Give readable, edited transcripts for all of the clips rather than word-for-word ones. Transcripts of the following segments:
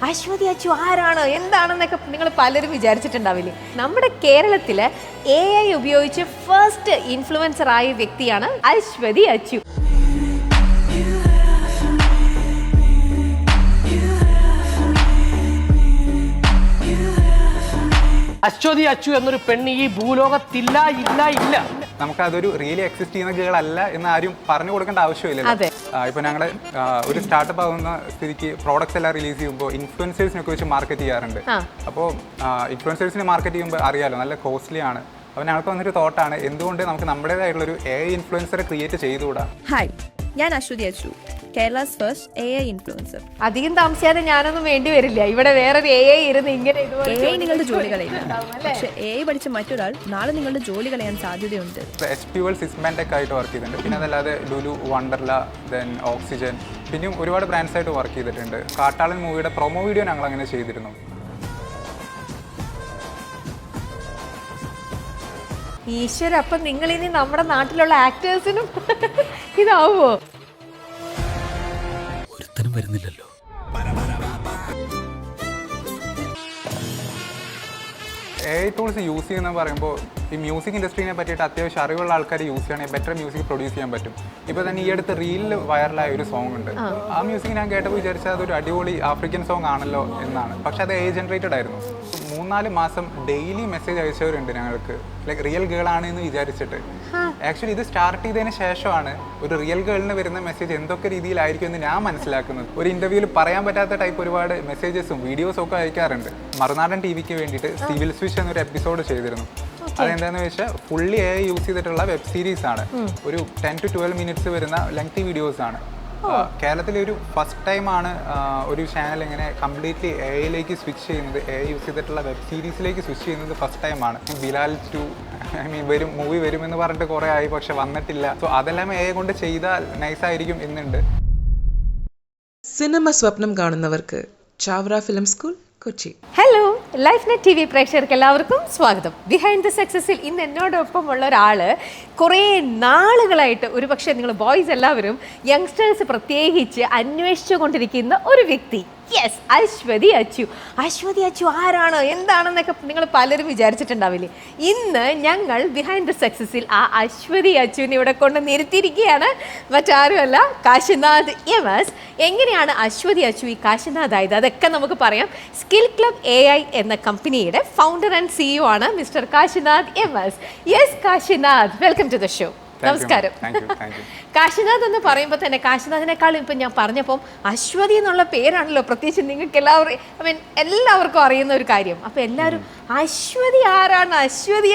അശ്വതി അച്ചു ആരാണ് എന്താണെന്നൊക്കെ നിങ്ങൾ പലരും വിചാരിച്ചിട്ടുണ്ടാവില്ലേ. നമ്മുടെ കേരളത്തില് AI ഉപയോഗിച്ച് ഫസ്റ്റ് ഇൻഫ്ലുവൻസർ ആയ വ്യക്തിയാണ് അശ്വതി അച്ചു. അശ്വതി അച്ചു എന്നൊരു പെണ്ണ് ഈ ഭൂലോകത്തില്ല ഇല്ല ഇല്ല. നമുക്കതൊരു റിയലി എക്സിസ്റ്റ് ചെയ്യുന്ന ഗേൾ അല്ല എന്ന് ആരും പറഞ്ഞു കൊടുക്കേണ്ട ആവശ്യമില്ല. ഇപ്പൊ ഞങ്ങള് ഒരു സ്റ്റാർട്ടപ്പ് ആവുന്ന സ്ഥിതിക്ക് പ്രോഡക്ട്സ് എല്ലാം റിലീസ് ചെയ്യുമ്പോൾ ഇൻഫ്ലുവൻസേഴ്സിനൊക്കെ വെച്ച് മാർക്കറ്റ് ചെയ്യാറുണ്ട്. അപ്പോൾ ഇൻഫ്ലുവൻസേഴ്സിനെ മാർക്കറ്റ് ചെയ്യുമ്പോൾ അറിയാലോ നല്ല കോസ്റ്റ്ലി ആണ്. അപ്പോൾ ഞങ്ങൾക്ക് വന്നൊരു തോട്ടാണ് എന്തുകൊണ്ട് നമുക്ക് നമ്മുടേതായിട്ടുള്ളൊരു AI ഇൻഫ്ലുവൻസറെ ക്രിയേറ്റ് ചെയ്തുകൂടാ. ഹായ്, ഞാൻ Ashwathy Achu, Kerala's first AI influencer. അധികം താമസിയാതെ ഞാനൊന്നും വേണ്ടി വരില്ല. ഇവിടെ വേറൊരു AI ഇരുന്ന് ഇങ്ങനെ AI നിങ്ങളുടെ ജോലി കളയില്ല, പക്ഷെ AI പഠിച്ച മറ്റൊരാൾ നാളെ നിങ്ങളുടെ ജോലി കളയാൻ സാധ്യതയുണ്ട്. HPUL സിസ്മാൻടെക് ആയിട്ട് വർക്ക് ചെയ്തിട്ടുണ്ട്. പിന്നെ അതല്ലാതെ ലുലു, വണ്ടർല, ദെൻ ഓക്സിജൻ, പിന്നെയും ഒരുപാട് ബ്രാൻഡ്സ് ആയിട്ട് വർക്ക് ചെയ്തിട്ടുണ്ട്. കാട്ടാളൻ മൂവിയുടെ പ്രൊമോ വീഡിയോ ഞങ്ങൾ അങ്ങനെ ചെയ്തിരുന്നു. ഈശ്വര, അപ്പൊ നിങ്ങൾ ഇനി നമ്മുടെ നാട്ടിലുള്ള ആക്ടേഴ്സിനും ഇതാവോ? ഒരുത്തനും വരുന്നില്ലല്ലോ. AI ടൂൾസ് യൂസ് ചെയ്യുന്ന പറയുമ്പോൾ ഈ മ്യൂസിക് ഇൻഡസ്ട്രീനെ പറ്റിയിട്ട് അത്യാവശ്യം അറിവുള്ള ആൾക്കാർ യൂസ് ചെയ്യണമെങ്കിൽ ബെറ്റർ മ്യൂസിക് പ്രൊഡ്യൂസ് ചെയ്യാൻ പറ്റും. ഇപ്പോൾ തന്നെ ഈ അടുത്ത് റീലിൽ വൈറലായ ഒരു സോങ് ഉണ്ട്. ആ മ്യൂസിക് ഞാൻ കേട്ടപ്പോൾ വിചാരിച്ചാൽ അതൊരു അടിപൊളി ആഫ്രിക്കൻ സോങ് ആണല്ലോ എന്നാണ്. പക്ഷെ അത് AI ജനറേറ്റഡ് ആയിരുന്നു. 3-4 മാസം ഡെയിലി മെസ്സേജ് അയച്ചവരുണ്ട് ഞങ്ങൾക്ക്, ലൈക്ക് റിയൽ ഗേൾ ആണ് എന്ന് വിചാരിച്ചിട്ട്. ആക്ച്വലി ഇത് സ്റ്റാർട്ട് ചെയ്തതിന് ശേഷമാണ് ഒരു റിയൽ ഗേളിന് വരുന്ന മെസ്സേജ് എന്തൊക്കെ രീതിയിലായിരിക്കും എന്ന് ഞാൻ മനസ്സിലാക്കുന്നത്. ഒരു ഇന്റർവ്യൂവിൽ പറയാൻ പറ്റാത്ത ടൈപ്പ് ഒരുപാട് മെസ്സേജസും വീഡിയോസും ഒക്കെ അയക്കാറുണ്ട്. മറുനാടൻ TV വേണ്ടിയിട്ട് സിവിൽ സ്വിച്ച് എന്നൊരു എപ്പിസോഡ് ചെയ്തിരുന്നു. അതെന്താണെന്ന് വെച്ചാൽ ഫുള്ളി AI യൂസ് ചെയ്തിട്ടുള്ള വെബ് സീരീസ് ആണ്. ഒരു 10 to 12 മിനിറ്റ്സ് വരുന്ന ലെങ്തി വീഡിയോസ് ആണ്. കേരളത്തിലെ ഒരു ഫസ്റ്റ് ടൈമാണ് ഒരു ചാനൽ ഇങ്ങനെ കംപ്ലീറ്റ്ലി AI സ്വിച്ച് ചെയ്യുന്നത്. AI യൂസ് ചെയ്തിട്ടുള്ള വെബ് സീരീസിലേക്ക് സ്വിച്ച് ചെയ്യുന്നത് ഫസ്റ്റ് ടൈമാണ്. ബിലാൽ 2 മൂവി വരുമെന്ന് പറഞ്ഞിട്ട് കുറേ ആയി, പക്ഷെ വന്നിട്ടില്ല. സോ അതെല്ലാം AI കൊണ്ട് ചെയ്താൽ നൈസായിരിക്കും എന്നുണ്ട്. സിനിമ സ്വപ്നം കാണുന്നവർക്ക് Chavara film school, Kochi. Hello, life net TV പ്രേക്ഷകർക്ക് എല്ലാവർക്കും സ്വാഗതം. ബിഹൈൻഡ് ദ സക്സസിൽ ഇന്ന് എന്നോടൊപ്പം ഉള്ള ഒരാള് കുറേ നാളുകളായിട്ട്, ഒരു പക്ഷേ നിങ്ങൾ ബോയ്സ് എല്ലാവരും യങ്സ്റ്റേഴ്സ് പ്രത്യേകിച്ച് അന്വേഷിച്ചു കൊണ്ടിരിക്കുന്ന ഒരു വ്യക്തി. യെസ്, അശ്വതി അച്ചു. അശ്വതി അച്ചു ആരാണ് എന്താണെന്നൊക്കെ നിങ്ങൾ പലരും വിചാരിച്ചിട്ടുണ്ടാവില്ലേ. ഇന്ന് ഞങ്ങൾ ബിഹൈൻഡ് ദ സക്സസിൽ ആ അശ്വതി അച്ചുവിനെ ഇവിടെ കൊണ്ട് നിർത്തിയിരിക്കുകയാണ്. മറ്റാരുമല്ല, കാശിനാഥ് MS. എങ്ങനെയാണ് അശ്വതി അച്ചു ഈ കാശിനാഥ് ആയത് അതൊക്കെ നമുക്ക് പറയാം. സ്കിൽ ക്ലബ് AI എന്ന കമ്പനിയുടെ ഫൗണ്ടർ ആൻഡ് CEO ആണ് mister Kashinath MS. Yes Kashinath, welcome to the show. നമസ്കാരം. കാശിനാഥ് എന്ന് പറയുമ്പോൾ തന്നെ കാശിനാഥിനേക്കാളും ഇപ്പം ഞാൻ പറഞ്ഞപ്പം അശ്വതി എന്നുള്ള പേരാണല്ലോ പ്രത്യേകിച്ച് നിങ്ങൾക്ക് എല്ലാവർക്കും അറിയുന്ന ഒരു കാര്യം. അപ്പം എല്ലാവരും അശ്വതി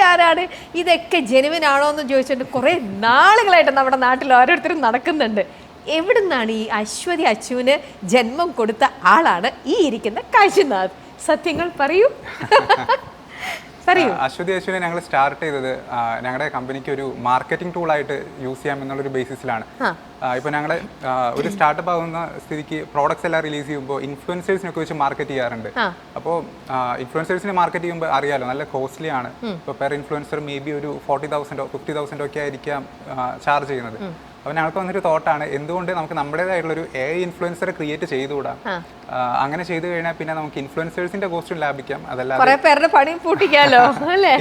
ആരാണ് ഇതൊക്കെ ജെനുവിനാണോ എന്ന് ചോദിച്ചുകൊണ്ട് കുറേ നാളുകളായിട്ട് നമ്മുടെ നാട്ടിൽ ഓരോരുത്തരും നടക്കുന്നുണ്ട്. എവിടുന്നാണ് ഈ അശ്വതി അച്ചുവിന് ജന്മം കൊടുത്ത ആളാണ് ഈ ഇരിക്കുന്ന കാശിനാഥ്? സത്യങ്ങൾ പറയൂ. അശ്വതി അച്ചുവിനെ ഞങ്ങൾ സ്റ്റാർട്ട് ചെയ്തത് ഞങ്ങളുടെ കമ്പനിക്ക് ഒരു മാർക്കറ്റിംഗ് ടൂളായിട്ട് യൂസ് ചെയ്യാം എന്നുള്ളൊരു ബേസിസിലാണ്. ഇപ്പോൾ ഞങ്ങൾ ഒരു സ്റ്റാർട്ടപ്പ് ആവുന്ന സ്ഥിതിക്ക് പ്രോഡക്ട്സ് എല്ലാം റിലീസ് ചെയ്യുമ്പോൾ ഇൻഫ്ലുവൻസേഴ്സിനൊക്കെ വെച്ച് മാർക്കറ്റ് ചെയ്യാറുണ്ട്. അപ്പോൾ ഇൻഫ്ലുവൻസേഴ്സിനെ മാർക്കറ്റ് ചെയ്യുമ്പോൾ അറിയാലോ നല്ല കോസ്റ്റ്ലി ആണ്. ഇപ്പോൾ പെർ ഇൻഫ്ലുവൻസർ മേ ബി ഒരു 40,000 50,000 ഒക്കെ ആയിരിക്കാം ചാർജ് ചെയ്യുന്നത്. അപ്പോൾ ഞങ്ങൾക്ക് വന്നൊരു തോട്ടാണ് എന്തുകൊണ്ട് നമുക്ക് നമ്മുടേതായിട്ടുള്ളൊരു AI ഇൻഫ്ലുവൻസറെ ക്രിയേറ്റ് ചെയ്തുകൂടാ. അങ്ങനെ ചെയ്തു കഴിഞ്ഞാൽ പിന്നെ നമുക്ക് ഇൻഫ്ലുവൻസേഴ്സിന്റെ കോസ്റ്റും ലാഭിക്കാം. അതല്ലാതെ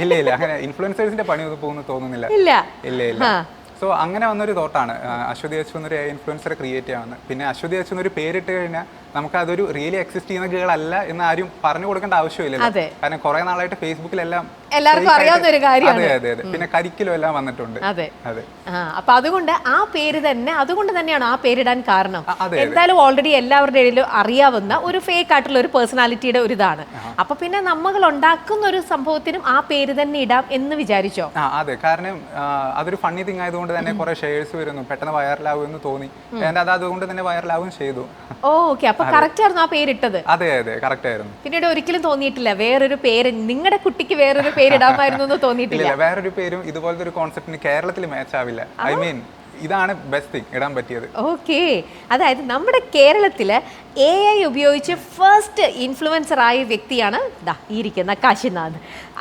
ഇല്ല, അങ്ങനെ ഇൻഫ്ലുവൻസേഴ്സിന്റെ പണി ഒന്നും പോകുന്നു തോന്നുന്നില്ല. ഇല്ല. സോ അങ്ങനെ വന്നൊരു തോട്ടാണ് അശ്വതി അച്ചു എന്നൊരു AI ഇൻഫ്ലുവൻസറെ ക്രിയേറ്റ് ചെയ്യാമെന്ന്. പിന്നെ അശ്വതി അച്ചു എന്നൊരു പേരിട്ട് കഴിഞ്ഞാൽ നമുക്ക് അതൊരു റിയലി എക്സിസ്റ്റ് ചെയ്യുന്ന ഗേൾ അല്ല എന്ന് ആരും പറഞ്ഞു കൊടുക്കേണ്ട ആവശ്യമില്ല. കാരണം കുറെ നാളായിട്ട് ഫേസ്ബുക്കിലെല്ലാം എല്ലാവർക്കും അറിയാവുന്ന ഒരു കാര്യമാണ്. അതെ. പിന്നെ കരിക്കിലും എല്ലാം വന്നിട്ടുണ്ട്. അതെ. അപ്പൊ അതുകൊണ്ട് ആ പേര് തന്നെ, അതുകൊണ്ട് തന്നെയാണ് ആ പേരിടാൻ കാരണം. എന്തായാലും ഓൾറെഡി എല്ലാവരുടെ ഇടയിലും അറിയാവുന്ന ഒരു ഫേക്ക് ആയിട്ടുള്ള ഒരു പേഴ്സണാലിറ്റിയുടെ ഒരു ഇതാണ്. അപ്പൊ പിന്നെ നമ്മൾ ഉണ്ടാക്കുന്ന ഒരു സംഭവത്തിനും ആ പേര് തന്നെ ഇടാം എന്ന് വിചാരിച്ചോ? അതെ, കാരണം അതൊരു ഫണ്ണി തിങ് ആയതുകൊണ്ട് തന്നെ കുറെ ഷെയർസ് വരുന്നു, പെട്ടെന്ന് വൈറലാവും എന്ന് തോന്നി. അത് അതുകൊണ്ട് തന്നെ വൈറലാവും ചെയ്തു. ഓക്കെ, അപ്പൊ കറക്റ്റ് ആയിരുന്നു ആ പേരിട്ടത്? അതെ, പിന്നീട് ആയിരുന്നു. പിന്നീട് ഒരിക്കലും തോന്നിയിട്ടില്ല വേറൊരു പേര് നിങ്ങളുടെ കുട്ടിക്ക് വേറൊരു പേരിടാമായിരുന്നു എന്ന് തോന്നിയിട്ടില്ല? വേറൊരു പേരും ഇതുപോലത്തെ ഒരു കോൺസെപ്റ്റിന് കേരളത്തിൽ മാച്ച് ആവില്ല. ഇതാണ് ബെസ്റ്റ് തിങ് ഇടാൻ പറ്റിയത്. ഓക്കെ, അതായത് നമ്മുടെ കേരളത്തിൽ AI ഉപയോഗിച്ച് ഫസ്റ്റ് ഇൻഫ്ലുവൻസർ ആയ വ്യക്തിയാണ് ഇരിക്കുന്ന കാശിനാഥ്.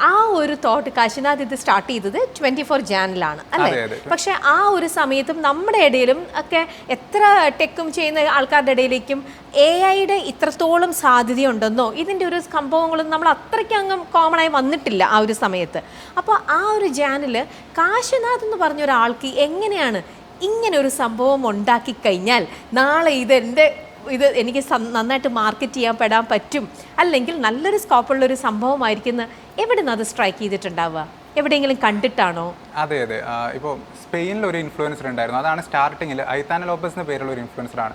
ആ ഒരു തോട്ട് കാശിനാഥ് ഇത് സ്റ്റാർട്ട് ചെയ്തത് 24 ജാനിലാണ് അല്ലേ? പക്ഷെ ആ ഒരു സമയത്തും നമ്മുടെ ഇടയിലും ഒക്കെ എത്ര ടെക്കും ചെയ്യുന്ന ആൾക്കാരുടെ ഇടയിലേക്കും AI ഇത്രത്തോളം സാധ്യതയുണ്ടെന്നോ ഇതിൻ്റെ ഒരു സംഭവങ്ങളൊന്നും നമ്മൾ അത്രയ്ക്ക് അങ്ങ് കോമൺ ആയി വന്നിട്ടില്ല ആ ഒരു സമയത്ത്. അപ്പോൾ ആ ഒരു ചാനൽ കാശിനാഥ് എന്ന് പറഞ്ഞ ഒരാൾക്ക് എങ്ങനെയാണ് ഇങ്ങനെ ഒരു സംഭവം ഉണ്ടാക്കി കഴിഞ്ഞാൽ നാളെ ഇത് എനിക്ക് നന്നായിട്ട് മാർക്കറ്റ് ചെയ്യാൻ പെടാൻ പറ്റും, അല്ലെങ്കിൽ നല്ലൊരു സ്കോപ്പുള്ളൊരു സംഭവമായിരിക്കുന്ന എവിടെ നിന്ന് അത് സ്ട്രൈക്ക് ചെയ്തിട്ടുണ്ടാവുക? എവിടെയെങ്കിലും കണ്ടിട്ടാണോ? അതെ അതെ, ഇപ്പോൾ സ്പെയിനിൽ ഒരു ഇൻഫ്ലുവൻസർ ഉണ്ടായിരുന്നു. അതാണ് സ്റ്റാർട്ടിങ്ങിൽ ഐത്താന ലോപ്പസ് എന്ന പേരുള്ള ഒരു ഇൻഫ്ലുവൻസറാണ്.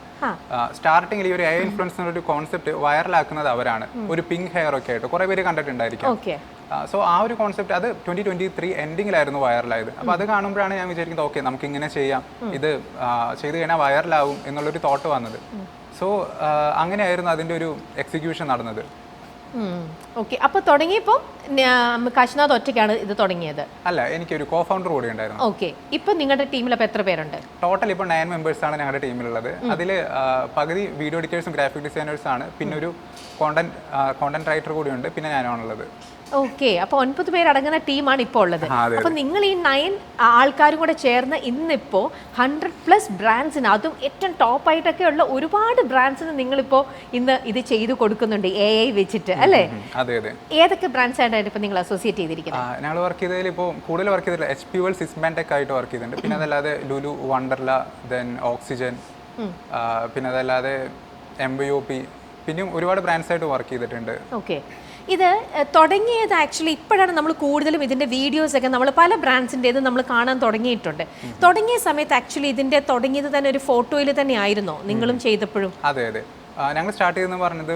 സ്റ്റാർട്ടിങ്ങിൽ ഈ ഒരു AI ഇൻഫ്ലുവൻസർ ഒരു കോൺസെപ്റ്റ് വൈറലാക്കുന്നത് അവരാണ്. ഒരു പിങ്ക് ഹെയർ ഒക്കെ ആയിട്ട് കുറെ പേര് കണ്ടിട്ടുണ്ടായിരിക്കും. സോ ആ ഒരു കോൺസെപ്റ്റ് അത് 2023 എൻഡിങ്ങിലായിരുന്നു വൈറലായത്. അപ്പോൾ അത് കാണുമ്പോഴാണ് ഞാൻ വിചാരിക്കുന്നത് ഓക്കെ നമുക്ക് ഇങ്ങനെ ചെയ്യാം, ഇത് ചെയ്ത് കഴിഞ്ഞാൽ വൈറലാവും എന്നുള്ളൊരു തോട്ട് വന്നത്. സോ അങ്ങനെയായിരുന്നു അതിൻ്റെ ഒരു എക്സിക്യൂഷൻ നടന്നത്. ഓക്കെ, അപ്പോൾ തുടങ്ങിയപ്പോൾ കാശിനാഥ് ഒറ്റയ്ക്കാണ് ഇത് തുടങ്ങിയത്? അല്ല, എനിക്കൊരു കോ ഫൗണ്ടർ കൂടി ഉണ്ടായിരുന്നു. ഓക്കെ, ഇപ്പം നിങ്ങളുടെ ടീമിൽ അപ്പോൾ എത്ര പേരുണ്ട്? ടോട്ടൽ ഇപ്പോൾ 9 മെമ്പേഴ്സാണ് ഞങ്ങളുടെ ടീമിലുള്ളത്. അതിൽ പകുതി വീഡിയോ എഡിറ്റേഴ്സും ഗ്രാഫിക് ഡിസൈനേഴ്സാണ്, പിന്നെ ഒരു കോണ്ടന്റ് റൈറ്റർ കൂടിയുണ്ട്, പിന്നെ ഞാനാണുള്ളത്. ഓക്കെ, അപ്പോൾ 9 പേരടങ്ങുന്ന ടീമാണ് ഇപ്പോൾ ഉള്ളത്. അപ്പോൾ നിങ്ങൾ ഈ 9 ആൾക്കാരും കൂടെ ചേർന്ന് ഇന്നിപ്പോൾ 100+ ബ്രാൻഡ്സിന്, അതും ഏറ്റവും ടോപ്പായിട്ടൊക്കെ ഉള്ള ഒരുപാട് ബ്രാൻഡ്സിന് നിങ്ങളിപ്പോൾ ഇന്ന് ഇത് ചെയ്തു കൊടുക്കുന്നുണ്ട് AI വെച്ചിട്ട്, അല്ലേ? അതെ അതെ. ഏതൊക്കെ ബ്രാൻഡ്സ് ആയിട്ടാണ് ഇപ്പോൾ നിങ്ങൾ അസോസിയേറ്റ് ചെയ്തിരിക്കുന്നത്? ഞങ്ങൾ വർക്ക് ചെയ്തതിൽ ഇപ്പോൾ കൂടുതൽ വർക്ക് ചെയ്തിട്ടുള്ള HPL, സിസ്മാൻടെക് ആയിട്ട് വർക്ക് ചെയ്തിട്ടുണ്ട്. പിന്നെ അതല്ലാതെ ലുലു, വണ്ടർല, ദെൻ ഓക്സിജൻ, പിന്നെ അതല്ലാതെ MBOP, പിന്നെയും ഒരുപാട് ബ്രാൻഡ്സ് ആയിട്ട് വർക്ക് ചെയ്തിട്ടുണ്ട്. ഓക്കെ, ഇത് തുടങ്ങിയത് ആക്ച്വലി ഇപ്പോഴാണ് നമ്മൾ കൂടുതലും ഇതിൻ്റെ വീഡിയോസൊക്കെ നമ്മൾ പല ബ്രാൻഡ്സിൻ്റേത് നമ്മൾ കാണാൻ തുടങ്ങിയിട്ടുണ്ട്. തുടങ്ങിയ സമയത്ത് ആക്ച്വലി ഇതിൻ്റെ തുടങ്ങിയത് തന്നെ ഒരു ഫോട്ടോയിൽ തന്നെ ആയിരുന്നോ നിങ്ങളും ചെയ്തപ്പോഴും? അതെ അതെ, ഞങ്ങൾ സ്റ്റാർട്ട് ചെയ്തെന്ന് പറഞ്ഞത്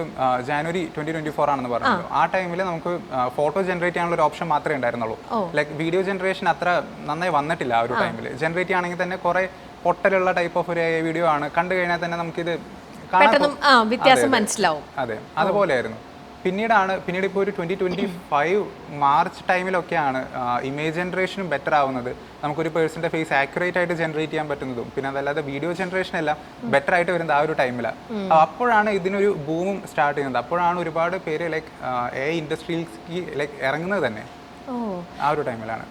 ജാനുവരി 2024 ആണെന്ന് പറഞ്ഞത്. ആ ടൈമിൽ നമുക്ക് ഫോട്ടോ ജനറേറ്റ് ചെയ്യാനുള്ള ഒരു ഓപ്ഷൻ മാത്രമേ ഉണ്ടായിരുന്നുള്ളൂ. ലൈക്ക് വീഡിയോ ജനറേഷൻ അത്ര നന്നായി വന്നിട്ടില്ല ആ ഒരു ടൈമിൽ. ജനറേറ്റ് ചെയ്യുകയാണെങ്കിൽ തന്നെ കുറേ പൊട്ടലുള്ള ടൈപ്പ് ഓഫ് ഒരു വീഡിയോ ആണ്. കണ്ടു കഴിഞ്ഞാൽ തന്നെ നമുക്കിത് വ്യത്യാസം മനസ്സിലാവും. അതെ, അതുപോലെയായിരുന്നു. പിന്നീട് ഇപ്പോൾ ഒരു 2025 മാർച്ച് ടൈമിലൊക്കെയാണ് ഇമേജ് ജനറേഷനും ബെറ്റർ ആവുന്നത്. നമുക്കൊരു പേഴ്സൻ്റെ ഫേസ് ആക്യുറേറ്റ് ആയിട്ട് ജനറേറ്റ് ചെയ്യാൻ പറ്റുന്നതും പിന്നെ അതല്ലാതെ വീഡിയോ ജനറേഷൻ എല്ലാം ബെറ്റർ ആയിട്ട് വരുന്നത് ആ ഒരു ടൈമിലാണ്. അപ്പോഴാണ് ഇതിനൊരു ബൂമും സ്റ്റാർട്ട് ചെയ്യുന്നത്. അപ്പോഴാണ് ഒരുപാട് പേര് ലൈക്ക് AI ഇൻഡസ്ട്രിയിലേക്ക് ലൈക്ക് ഇറങ്ങുന്നത് തന്നെ ആ ഒരു ടൈമിലാണ്.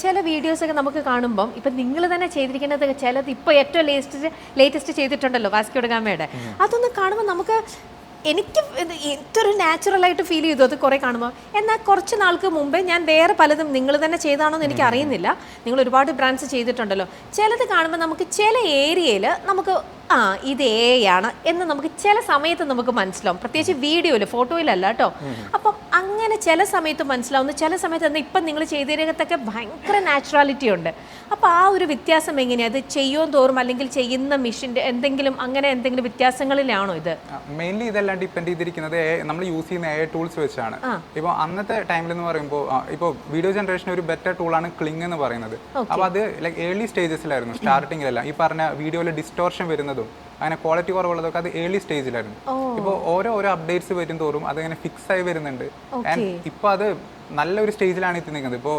ചില വീഡിയോസൊക്കെ നമുക്ക് കാണുമ്പം ഇപ്പം നിങ്ങൾ തന്നെ ചെയ്തിരിക്കുന്നത് ചിലത് ഇപ്പോൾ ഏറ്റവും ലേറ്റസ്റ്റ് ചെയ്തിട്ടുണ്ടല്ലോ വാസ്കോ ഡ ഗാമയുടെ, അതൊന്ന് കാണുമ്പോൾ നമുക്ക് എനിക്ക് ഇതൊരു നാച്ചുറലായിട്ട് ഫീൽ ചെയ്തു അത് കുറേ കാണുമ്പോൾ. എന്നാൽ കുറച്ച് നാൾക്ക് മുമ്പേ ഞാൻ വേറെ പലതും നിങ്ങൾ തന്നെ ചെയ്താണോ എന്ന് എനിക്ക് അറിയുന്നില്ല, നിങ്ങൾ ഒരുപാട് ബ്രാൻഡ്സ് ചെയ്തിട്ടുണ്ടല്ലോ, ചിലത് കാണുമ്പോൾ നമുക്ക് ചില ഏരിയയിൽ നമുക്ക് ഇത് ആണ് എന്ന് നമുക്ക് ചില സമയത്ത് നമുക്ക് മനസ്സിലാവും. പ്രത്യേകിച്ച് വീഡിയോയിൽ, ഫോട്ടോയിലല്ല കേട്ടോ. അപ്പം അങ്ങനെ ചില സമയത്ത് മനസ്സിലാവുന്നു, ചില സമയത്ത് എന്നാൽ ഇപ്പം നിങ്ങൾ ചെയ്തതിനകത്തൊക്കെ ഭയങ്കര നാച്ചുറാലിറ്റി ഉണ്ട്. അപ്പോൾ ആ ഒരു വ്യത്യാസം എങ്ങനെയാണ്? അത് ചെയ്യുമെന്ന് തോറും അല്ലെങ്കിൽ ചെയ്യുന്ന മെഷീൻ്റെ എന്തെങ്കിലും വ്യത്യാസങ്ങളിലാണോ ഇത്? മെയിൻലി ഇതെല്ലാം ഡിപ്പെൻഡ് ചെയ്തിരിക്കുന്നത് നമ്മൾ യൂസ് ചെയ്യുന്ന AI ടൂൾസ് വെച്ചാണ്. ഇപ്പോൾ അന്നത്തെ ടൈമിൽ എന്ന് പറയുമ്പോൾ ഇപ്പോൾ വീഡിയോ ജനറേഷൻ ഒരു ബെറ്റർ ടൂളാണ് ക്ലിങ് എന്ന് പറയുന്നത്. അപ്പോൾ അത് ലൈക്ക് ഏർലി സ്റ്റേജസിലായിരുന്നു, സ്റ്റാർട്ടിങ്ങിലെല്ലാം. ഈ പറഞ്ഞ വീഡിയോയിൽ ഡിസ്റ്റോർഷൻ വരുന്നതും അങ്ങനെ ക്വാളിറ്റി കുറവുള്ളതൊക്കെ അത് ഏർലി സ്റ്റേജിലായിരുന്നു. ഇപ്പോൾ ഓരോ അപ്ഡേറ്റ്സ് വരും തോറും അതിങ്ങനെ ഫിക്സ് ആയി വരുന്നുണ്ട്. ആൻഡ് ഇപ്പോൾ അത് നല്ലൊരു സ്റ്റേജിലാണ് എത്തി നിൽക്കുന്നത്. ഇപ്പോൾ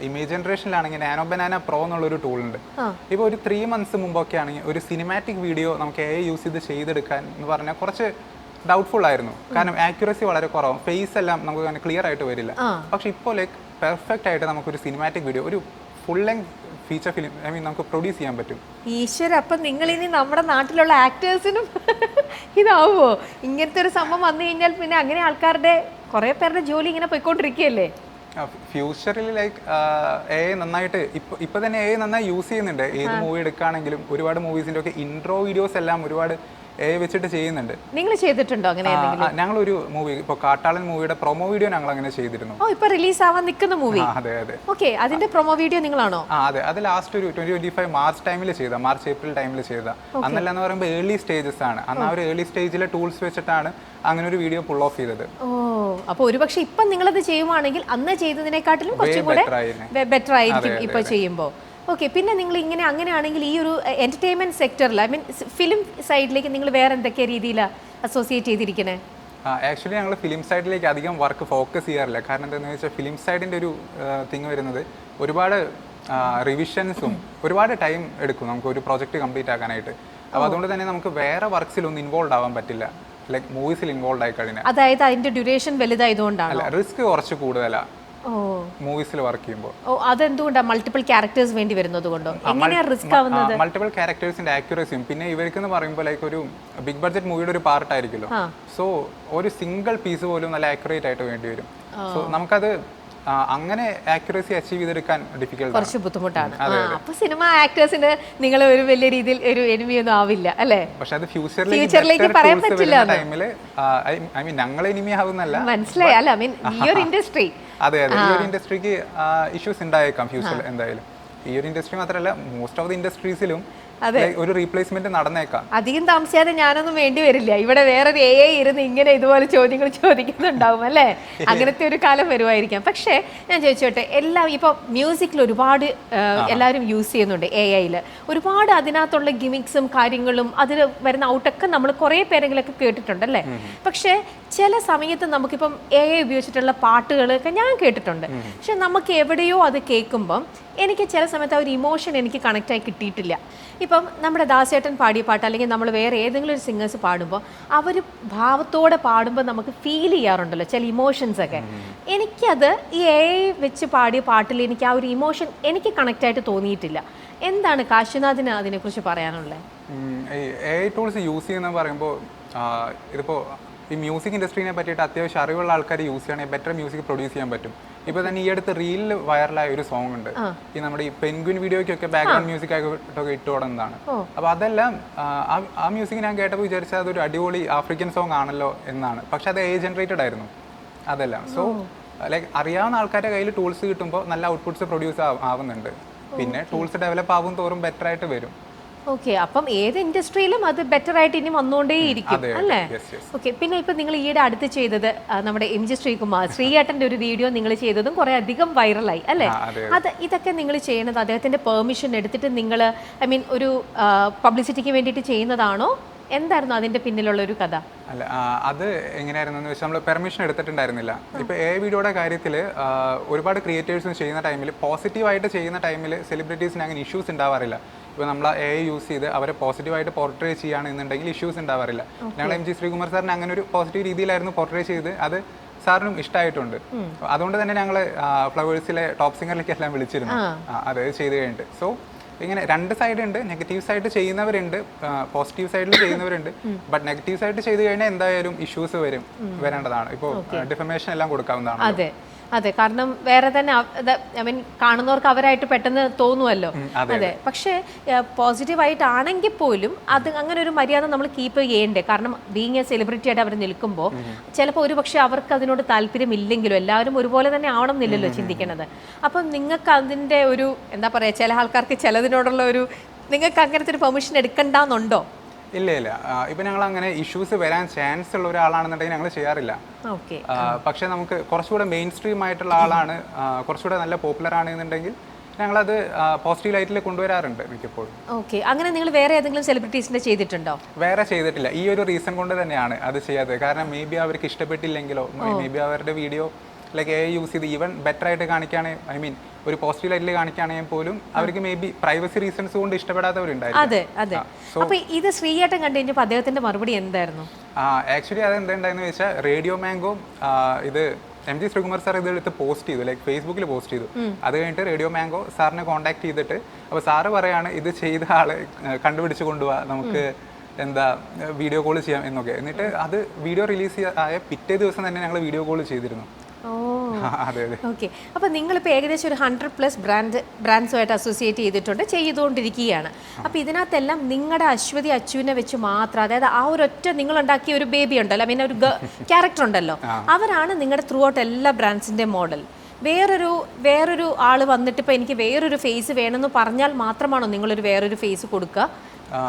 ഇമേജ് ജനറേഷനിലാണെങ്കിൽ നാനോ ബനാന പ്രോ എന്നുള്ളൊരു ടൂൾ ഉണ്ട്. ഇപ്പോൾ ഒരു 3 months മുമ്പൊക്കെ ആണെങ്കിൽ ഒരു സിനിമാറ്റിക് വീഡിയോ നമുക്ക് AI യൂസ് ചെയ്തെടുക്കാൻ എന്ന് പറഞ്ഞാൽ കുറച്ച് ഡൗട്ട്ഫുൾ ആയിരുന്നു. കാരണം ആക്യുറസി വളരെ കുറവും, ഫേസ് എല്ലാം നമുക്ക് അങ്ങനെ ക്ലിയർ ആയിട്ട് വരില്ല. പക്ഷെ ഇപ്പോൾ ലൈക്ക് പെർഫെക്റ്റ് ആയിട്ട് നമുക്കൊരു സിനിമാറ്റിക് വീഡിയോ, ഒരു ഫുൾ ലെങ്ത് ഫീച്ചർ ഫിലിം നമുക്ക് പ്രൊഡ്യൂസ് ചെയ്യാൻ പറ്റും. ഈശ്വര, അപ്പം നിങ്ങൾ ഇനി നമ്മുടെ നാട്ടിലുള്ള ആക്ടേഴ്സിനും ഇതാവുമോ? ഇങ്ങനത്തെ ഒരു സംഭവം വന്നു കഴിഞ്ഞാൽ പിന്നെ അങ്ങനെ ആൾക്കാരുടെ കുറേ പേരുടെ ജോലി ഇങ്ങനെ പോയിക്കൊണ്ടിരിക്കുകയല്ലേ? ഫ്യൂച്ചറിൽ ലൈക്ക് AI നന്നായിട്ട് ഇപ്പൊ തന്നെ AI നന്നായി യൂസ് ചെയ്യുന്നുണ്ട്. ഏത് മൂവി എടുക്കുകയാണെങ്കിലും ഒരുപാട് മൂവീസിന്റെ ഒക്കെ ഇൻട്രോ വീഡിയോസ് എല്ലാം ഒരുപാട് AI വെച്ചിട്ട് ചെയ്യുന്നുണ്ട്. നിങ്ങൾ ചെയ്തിട്ടുണ്ടോ അങ്ങനെ? ഞങ്ങളൊരു മൂവി, ഇപ്പോൾ കാട്ടാളൻ മൂവിയുടെ പ്രൊമോ വീഡിയോ ഞങ്ങൾ അങ്ങനെ ചെയ്തിരുന്നു. ഇപ്പൊ റിലീസ് ആവാൻ നിൽക്കുന്ന മൂവി? അതെ അതെ. ഓക്കെ, അതിന്റെ പ്രൊമോ വീഡിയോ നിങ്ങളാണോ? അതെ, അത് ലാസ്റ്റ് ഒരു 2025 മാർച്ച് ടൈമിൽ ചെയ്ത, മാർച്ച് ഏപ്രിൽ ടൈമിൽ ചെയ്ത. അന്നല്ല എന്ന് പറയുമ്പോൾ ഏർലി സ്റ്റേജസ് ആണ്. അന്ന് ആ ഒരു ഏർലി സ്റ്റേജിലെ ടൂൾസ് വെച്ചിട്ടാണ് അങ്ങനെ ഒരു വീഡിയോ പുൾ ഓഫ് ചെയ്തത്. അപ്പോൾ ഒരുപക്ഷെ ഇപ്പം നിങ്ങളത് ചെയ്യുവാണെങ്കിൽ അന്ന് ചെയ്തതിനെക്കാട്ടിലും കുറച്ചും കൂടെ ബെറ്റർ ആയിരിക്കും ഇപ്പൊ ചെയ്യുമ്പോൾ. ഓക്കെ, പിന്നെ നിങ്ങൾ അങ്ങനെയാണെങ്കിൽ ഈ ഒരു എന്റർടൈൻമെന്റ് സെക്ടറിൽ, ഐ മീൻ ഫിലിം സൈഡിലേക്ക് നിങ്ങൾ വേറെ എന്തൊക്കെ രീതിയിലാണ് അസോസിയേറ്റ് ചെയ്തിരിക്കണേ? ആക്ച്വലി ഞങ്ങൾ ഫിലിം സൈഡിലേക്ക് അധികം വർക്ക് ഫോക്കസ് ചെയ്യാറില്ല. കാരണം എന്താണെന്ന് വെച്ചാൽ ഫിലിം സൈഡിൻ്റെ ഒരു തിങ് വരുന്നത് ഒരുപാട് റിവിഷൻസും ഒരുപാട് ടൈം എടുക്കും നമുക്ക് ഒരു പ്രോജക്റ്റ് കംപ്ലീറ്റ് ആക്കാനായിട്ട്. അപ്പോൾ അതുകൊണ്ട് തന്നെ നമുക്ക് വേറെ വർക്ക്സിലൊന്നും ഇൻവോൾവ് ആവാൻ പറ്റില്ല. ലൈക്ക് മൂവീസിൽ ഇൻവോൾവ് ആയി കഴിഞ്ഞാൽ, അതായത് അതിന്റെ ഡ്യൂറേഷൻ വലുതായതുകൊണ്ടാണ് റിസ്ക് കുറച്ച് കൂടുതലാണ്. ഓ മൂവീസിൽ വർക്ക് ചെയ്യുമ്പോൾ. ഓ അതെന്തുകൊണ്ടാണ് മൾട്ടിപ്പിൾ ക്യാരക്ടേഴ്സ് വേണ്ടി വരുന്നത് കൊണ്ടോ? എങ്ങനെയാ റിസ്ക് ആവുന്നത്? മൾട്ടിപ്പിൾ ക്യാരക്ടേഴ്സിന്റെ ആക്യുറസിയും പിന്നെ ഇവർക്ക് എന്ന് പറയുമ്പോൾ ലൈക്ക് ഒരു ബിഗ് ബഡ്ജറ്റ് മൂവിയുടെ ഒരു പാർട്ട് ആയിരിക്കുമല്ലോ. സോ ഒരു സിംഗിൾ പീസ് പോലും നല്ല ആക്യുറേറ്റ് ആയിട്ട് വേണ്ടി വരും. സോ നമുക്കത് അങ്ങനെ ആക്യുറസി അച്ചീവ് ചെയ്തെടുക്കാൻ ഡിഫിക്കൽട്ട്, കുറച്ച് ബുദ്ധിമുട്ടാണ്. അപ്പൊ സിനിമ ആക്ടേഴ്സിന് നിങ്ങൾ ഒരു വലിയ രീതിയിൽ ഒരു എനിമി ഒന്നും ആവില്ല അല്ലേ? പക്ഷെ അത് ഫ്യൂച്ചറിലേക്ക് പറയാൻ പറ്റില്ല. ടൈമില് ഐ മീൻ ഞങ്ങൾ എനിമി ആവുന്നല്ല, മനസ്സിലായി അല്ല, ഐ മീൻ ഈ ഒരു ഇൻഡസ്ട്രി. അതെ അതെ, ഈ ഒരു ഇൻഡസ്ട്രിക്ക് ഇഷ്യൂസ് ഉണ്ടായേക്കാം ഫ്യൂച്ചറിൽ എന്തായാലും. ഈ ഒരു ഇൻഡസ്ട്രി മാത്രമല്ല, മോസ്റ്റ് ഓഫ് ദി ഇൻഡസ്ട്രീസിലും ഒരു റീപ്ലേസ്മെന്റ് നടന്നേക്കാം. അധികം താമസിയാതെ ഞാനൊന്നും വേണ്ടി വരില്ല. ഇവിടെ വേറൊരു AI ഇരുന്ന് ഇങ്ങനെ ഇതുപോലെ ചോദ്യങ്ങൾ ചോദിക്കുന്നുണ്ടാവും അല്ലേ? അങ്ങനത്തെ ഒരു കാലം വരുമായിരിക്കാം. പക്ഷേ ഞാൻ ചോദിച്ചോട്ടെ, എല്ലാം ഇപ്പോൾ മ്യൂസിക്കിൽ ഒരുപാട് എല്ലാവരും യൂസ് ചെയ്യുന്നുണ്ട് AI-ൽ. ഒരുപാട് അതിനകത്തുള്ള ഗിമിക്സും കാര്യങ്ങളും അതിൽ വരുന്ന ഔട്ടൊക്കെ നമ്മൾ കുറേ പേരെങ്കിലൊക്കെ കേട്ടിട്ടുണ്ടല്ലേ? പക്ഷേ ചില സമയത്ത് നമുക്കിപ്പം AI ഉപയോഗിച്ചിട്ടുള്ള പാട്ടുകളൊക്കെ ഞാൻ കേട്ടിട്ടുണ്ട്. പക്ഷെ നമുക്ക് എവിടെയോ അത് കേൾക്കുമ്പം എനിക്ക് ചില സമയത്ത് ആ ഒരു ഇമോഷൻ എനിക്ക് കണക്റ്റായി കിട്ടിയിട്ടില്ല. ഇപ്പം നമ്മുടെ ദാസേട്ടൻ പാടിയ പാട്ട് അല്ലെങ്കിൽ നമ്മൾ വേറെ ഏതെങ്കിലും ഒരു സിംഗേഴ്സ് പാടുമ്പോൾ അവർ ഭാവത്തോടെ പാടുമ്പോൾ നമുക്ക് ഫീൽ ചെയ്യാറുണ്ടല്ലോ ചില ഇമോഷൻസ് ഒക്കെ. എനിക്കത് ഈ AI വെച്ച് പാടിയ പാട്ടിൽ എനിക്ക് ആ ഒരു ഇമോഷൻ എനിക്ക് കണക്റ്റായിട്ട് തോന്നിയിട്ടില്ല. എന്താണ് കാശിനാഥിന് അതിനെക്കുറിച്ച് പറയാനുള്ളത്? AI ടൂൾസ് യൂസ് ചെയ്യുന്ന പറയുമ്പോൾ ഇതിപ്പോൾ ഈ മ്യൂസിക് ഇൻഡസ്ട്രീനെ പറ്റിയിട്ട് അത്യാവശ്യം അറിവുള്ള ആൾക്കാർ യൂസ് ചെയ്യണമെങ്കിൽ ബെറ്റർ മ്യൂസിക് പ്രൊഡ്യൂസ് ചെയ്യാൻ പറ്റും. ഇപ്പോൾ തന്നെ ഈ അടുത്ത് റീലിൽ വൈറലായ ഒരു സോങ് ഉണ്ട്, ഈ നമ്മുടെ ഈ പെൻഗ്വിൻ വീഡിയോയ്ക്കൊക്കെ ബാക്ക്ഗ്രൗണ്ട് മ്യൂസിക് ആയിട്ടൊക്കെ ഇട്ട് തുടങ്ങുന്നതാണ്. അപ്പോൾ അതെല്ലാം ആ മ്യൂസിക് ഞാൻ കേട്ടപ്പോൾ വിചാരിച്ചാൽ അതൊരു അടിപൊളി ആഫ്രിക്കൻ സോങ് ആണല്ലോ എന്നാണ്. പക്ഷെ അത് AI ജനറേറ്റഡ് ആയിരുന്നു അതെല്ലാം. സോ ലൈക്ക് അറിയാവുന്ന ആൾക്കാരുടെ കയ്യിൽ ടൂൾസ് കിട്ടുമ്പോൾ നല്ല ഔട്ട്പുട്ട്സ് പ്രൊഡ്യൂസ് ആവുന്നുണ്ട്. പിന്നെ ടൂൾസ് ഡെവലപ്പ് ആവും തോറും ബെറ്റർ ആയിട്ട് വരും. ഓക്കെ, അപ്പം ഏത് ഇൻഡസ്ട്രിയിലും അത് ബെറ്റർ ആയിട്ട് ഇനി വന്നുകൊണ്ടേയിരിക്കും അല്ലേ? ഓക്കെ, പിന്നെ ഇപ്പം നിങ്ങൾ ഈയിടെ അടുത്ത് ചെയ്തത് നമ്മുടെ MG ശ്രീകുമാർ ശ്രീയേട്ടൻ്റെ ഒരു വീഡിയോ നിങ്ങൾ ചെയ്തതും കുറേ അധികം വൈറലായി അല്ലേ? ഇതൊക്കെ നിങ്ങൾ ചെയ്യുന്നത് അദ്ദേഹത്തിൻ്റെ പെർമിഷൻ എടുത്തിട്ട് നിങ്ങൾ ഐ മീൻ ഒരു പബ്ലിസിറ്റിക്ക് വേണ്ടിയിട്ട് ചെയ്യുന്നതാണോ? എന്തായിരുന്നു അതിന്റെ പിന്നിലുള്ള ഒരു കഥ? അല്ല, അത് എങ്ങനെയായിരുന്നു വെച്ചാൽ നമ്മൾ പെർമിഷൻ എടുത്തിട്ടുണ്ടായിരുന്നില്ല. ഇപ്പോൾ വീഡിയോയുടെ കാര്യത്തിൽ ഒരുപാട് ക്രിയേറ്റേഴ്സും ചെയ്യുന്ന ടൈമിൽ പോസിറ്റീവായിട്ട് ചെയ്യുന്ന ടൈമിൽ സെലിബ്രിറ്റീസിന് അങ്ങനെ ഇഷ്യൂസ് ഉണ്ടാവാറില്ല. ഇപ്പോൾ നമ്മൾ AI യൂസ് ചെയ്ത് അവരെ പോസിറ്റീവായിട്ട് പോർട്രേ ചെയ്യുകയാണെന്നുണ്ടെങ്കിൽ ഇഷ്യൂസ് ഉണ്ടാവാറില്ല. ഞങ്ങൾ MG ശ്രീകുമാർ സാറിന് അങ്ങനെ ഒരു പോസിറ്റീവ് രീതിയിലായിരുന്നു പോർട്രേ ചെയ്ത്, അത് സാറിനും ഇഷ്ടമായിട്ടുണ്ട്. അതുകൊണ്ട് തന്നെ ഞങ്ങൾ ഫ്ലവേഴ്സിലെ ടോപ്പ് സിംഗറിലേക്ക് എല്ലാം വിളിച്ചിരുന്നു അത് ചെയ്ത് കഴിഞ്ഞിട്ട്. സോ ഇങ്ങനെ രണ്ട് സൈഡ് ഉണ്ട്, നെഗറ്റീവ് സൈഡ് ചെയ്യുന്നവരുണ്ട്, പോസിറ്റീവ് സൈഡിൽ ചെയ്യുന്നവരുണ്ട്. ബട്ട് നെഗറ്റീവ് സൈഡ് ചെയ്ത് കഴിഞ്ഞാൽ എന്തായാലും ഇഷ്യൂസ് വരേണ്ടതാണ്. ഇപ്പോൾ ഡിഫമേഷൻ എല്ലാം കൊടുക്കാവുന്നതാണ്. അതെ അതെ, കാരണം വേറെ തന്നെ ഐ മീൻ കാണുന്നവർക്ക് അവരായിട്ട് പെട്ടെന്ന് തോന്നുമല്ലോ. അതെ, പക്ഷേ പോസിറ്റീവായിട്ടാണെങ്കിൽ പോലും അത് അങ്ങനെ ഒരു മര്യാദ നമ്മൾ കീപ്പ് ചെയ്യേണ്ടേ? കാരണം ബീങ് എ സെലിബ്രിറ്റി ആയിട്ട് അവർ നിൽക്കുമ്പോൾ ചിലപ്പോൾ ഒരു പക്ഷേ അവർക്ക് അതിനോട് താല്പര്യമില്ലെങ്കിലും എല്ലാവരും ഒരുപോലെ തന്നെ ആവണം എന്നില്ലല്ലോ ചിന്തിക്കുന്നത്. അപ്പം നിങ്ങൾക്ക് അതിൻ്റെ ഒരു എന്താ പറയുക, ചില ആൾക്കാർക്ക് ചിലതിനോടുള്ള ഒരു നിങ്ങൾക്ക് അങ്ങനത്തെ ഒരു പെർമിഷൻ എടുക്കണ്ടെന്നുണ്ടോ? ഇല്ല ഇല്ല, ഇപ്പൊ ഞങ്ങൾ അങ്ങനെ ഇഷ്യൂസ് വരാൻ ചാൻസ് ഉള്ള ഒരാളാണെന്നുണ്ടെങ്കിൽ ഞങ്ങൾ ചെയ്യാറില്ല. പക്ഷെ നമുക്ക് കുറച്ചുകൂടെ മെയിൻ സ്ട്രീം ആയിട്ടുള്ള ആളാണ്, കുറച്ചുകൂടെ നല്ല പോപ്പുലർ ആണെന്നുണ്ടെങ്കിൽ ഞങ്ങളത് പോസിറ്റീവ് ലൈറ്റിൽ കൊണ്ടുവരാറുണ്ട് മിക്കപ്പോഴും. ഓക്കെ, അങ്ങനെ നിങ്ങൾ വേറെ ഏതെങ്കിലും സെലിബ്രിറ്റീസിന്റെ ചെയ്തിട്ടുണ്ടോ? വേറെ ചെയ്തിട്ടില്ല. ഈ ഒരു റീസൺ കൊണ്ട് തന്നെയാണ് അത് ചെയ്യാത്തത്. കാരണം മേ ബി അവർക്ക് ഇഷ്ടപ്പെട്ടില്ലെങ്കിലോ, മേ ബി അവരുടെ വീഡിയോ ലൈക്ക് AI യൂസ് ചെയ്ത് ഈവൻ ബെറ്റർ ആയിട്ട് കാണിക്കുകയാണെങ്കിൽ, ഐ മീൻ ഒരു പോസിറ്റീവ് ലൈറ്റിൽ കാണിക്കുകയാണെങ്കിൽ പോലും അവർക്ക് മേ ബി പ്രൈവസി റീസൺസ് കൊണ്ട് ഇഷ്ടപ്പെടാത്തവരുണ്ടായിരുന്നു. അതെ അതെ. അപ്പോൾ ഇത് ശ്രീയേട്ടൻ കണ്ടു കഴിഞ്ഞപ്പോൾ അദ്ദേഹത്തിന്റെ മറുപടി എന്തായിരുന്നു? ആക്ച്വലി അത് എന്തായിരുന്നു വെച്ചാൽ, റേഡിയോ മാംഗോ ഇത് MG ശ്രീകുമാർ സാർ ഇത് എടുത്ത് പോസ്റ്റ് ചെയ്തു, ലൈക്ക് ഫേസ്ബുക്കിൽ പോസ്റ്റ് ചെയ്തു. അത് കഴിഞ്ഞിട്ട് റേഡിയോ മാംഗോ സാറിനെ കോൺടാക്ട് ചെയ്തിട്ട് അപ്പോൾ സാറ് പറയാണ് ഇത് ചെയ്ത ആളെ കണ്ടുപിടിച്ച് കൊണ്ടുപോവാ, നമുക്ക് എന്താ വീഡിയോ കോൾ ചെയ്യാം എന്നൊക്കെ. എന്നിട്ട് അത് വീഡിയോ റിലീസ് ആയ പിറ്റേ ദിവസം തന്നെ ഞങ്ങൾ വീഡിയോ കോൾ ചെയ്തിരുന്നു. ഓക്കെ, അപ്പോൾ നിങ്ങളിപ്പോൾ ഏകദേശം ഒരു 100+ ബ്രാൻഡ്സുമായിട്ട് അസോസിയേറ്റ് ചെയ്തുകൊണ്ടിരിക്കുകയാണ്. അപ്പോൾ ഇതിനകത്തെല്ലാം നിങ്ങളുടെ അശ്വതി അച്ചുവിനെ വെച്ച് മാത്രം, അതായത് ആ ഒരൊറ്റ നിങ്ങളുണ്ടാക്കിയ ഒരു ബേബി ഉണ്ടല്ലോ, പിന്നെ ഒരു ക്യാരക്ടർ ഉണ്ടല്ലോ, അവരാണ് നിങ്ങളുടെ ത്രൂ ഔട്ട് എല്ലാ ബ്രാൻഡ്സിൻ്റെ മോഡൽ. വേറൊരു ആൾ വന്നിട്ട് ഇപ്പോൾ എനിക്ക് വേറൊരു ഫേസ് വേണമെന്ന് പറഞ്ഞാൽ മാത്രമാണോ നിങ്ങളൊരു വേറൊരു ഫേസ് കൊടുക്കുക?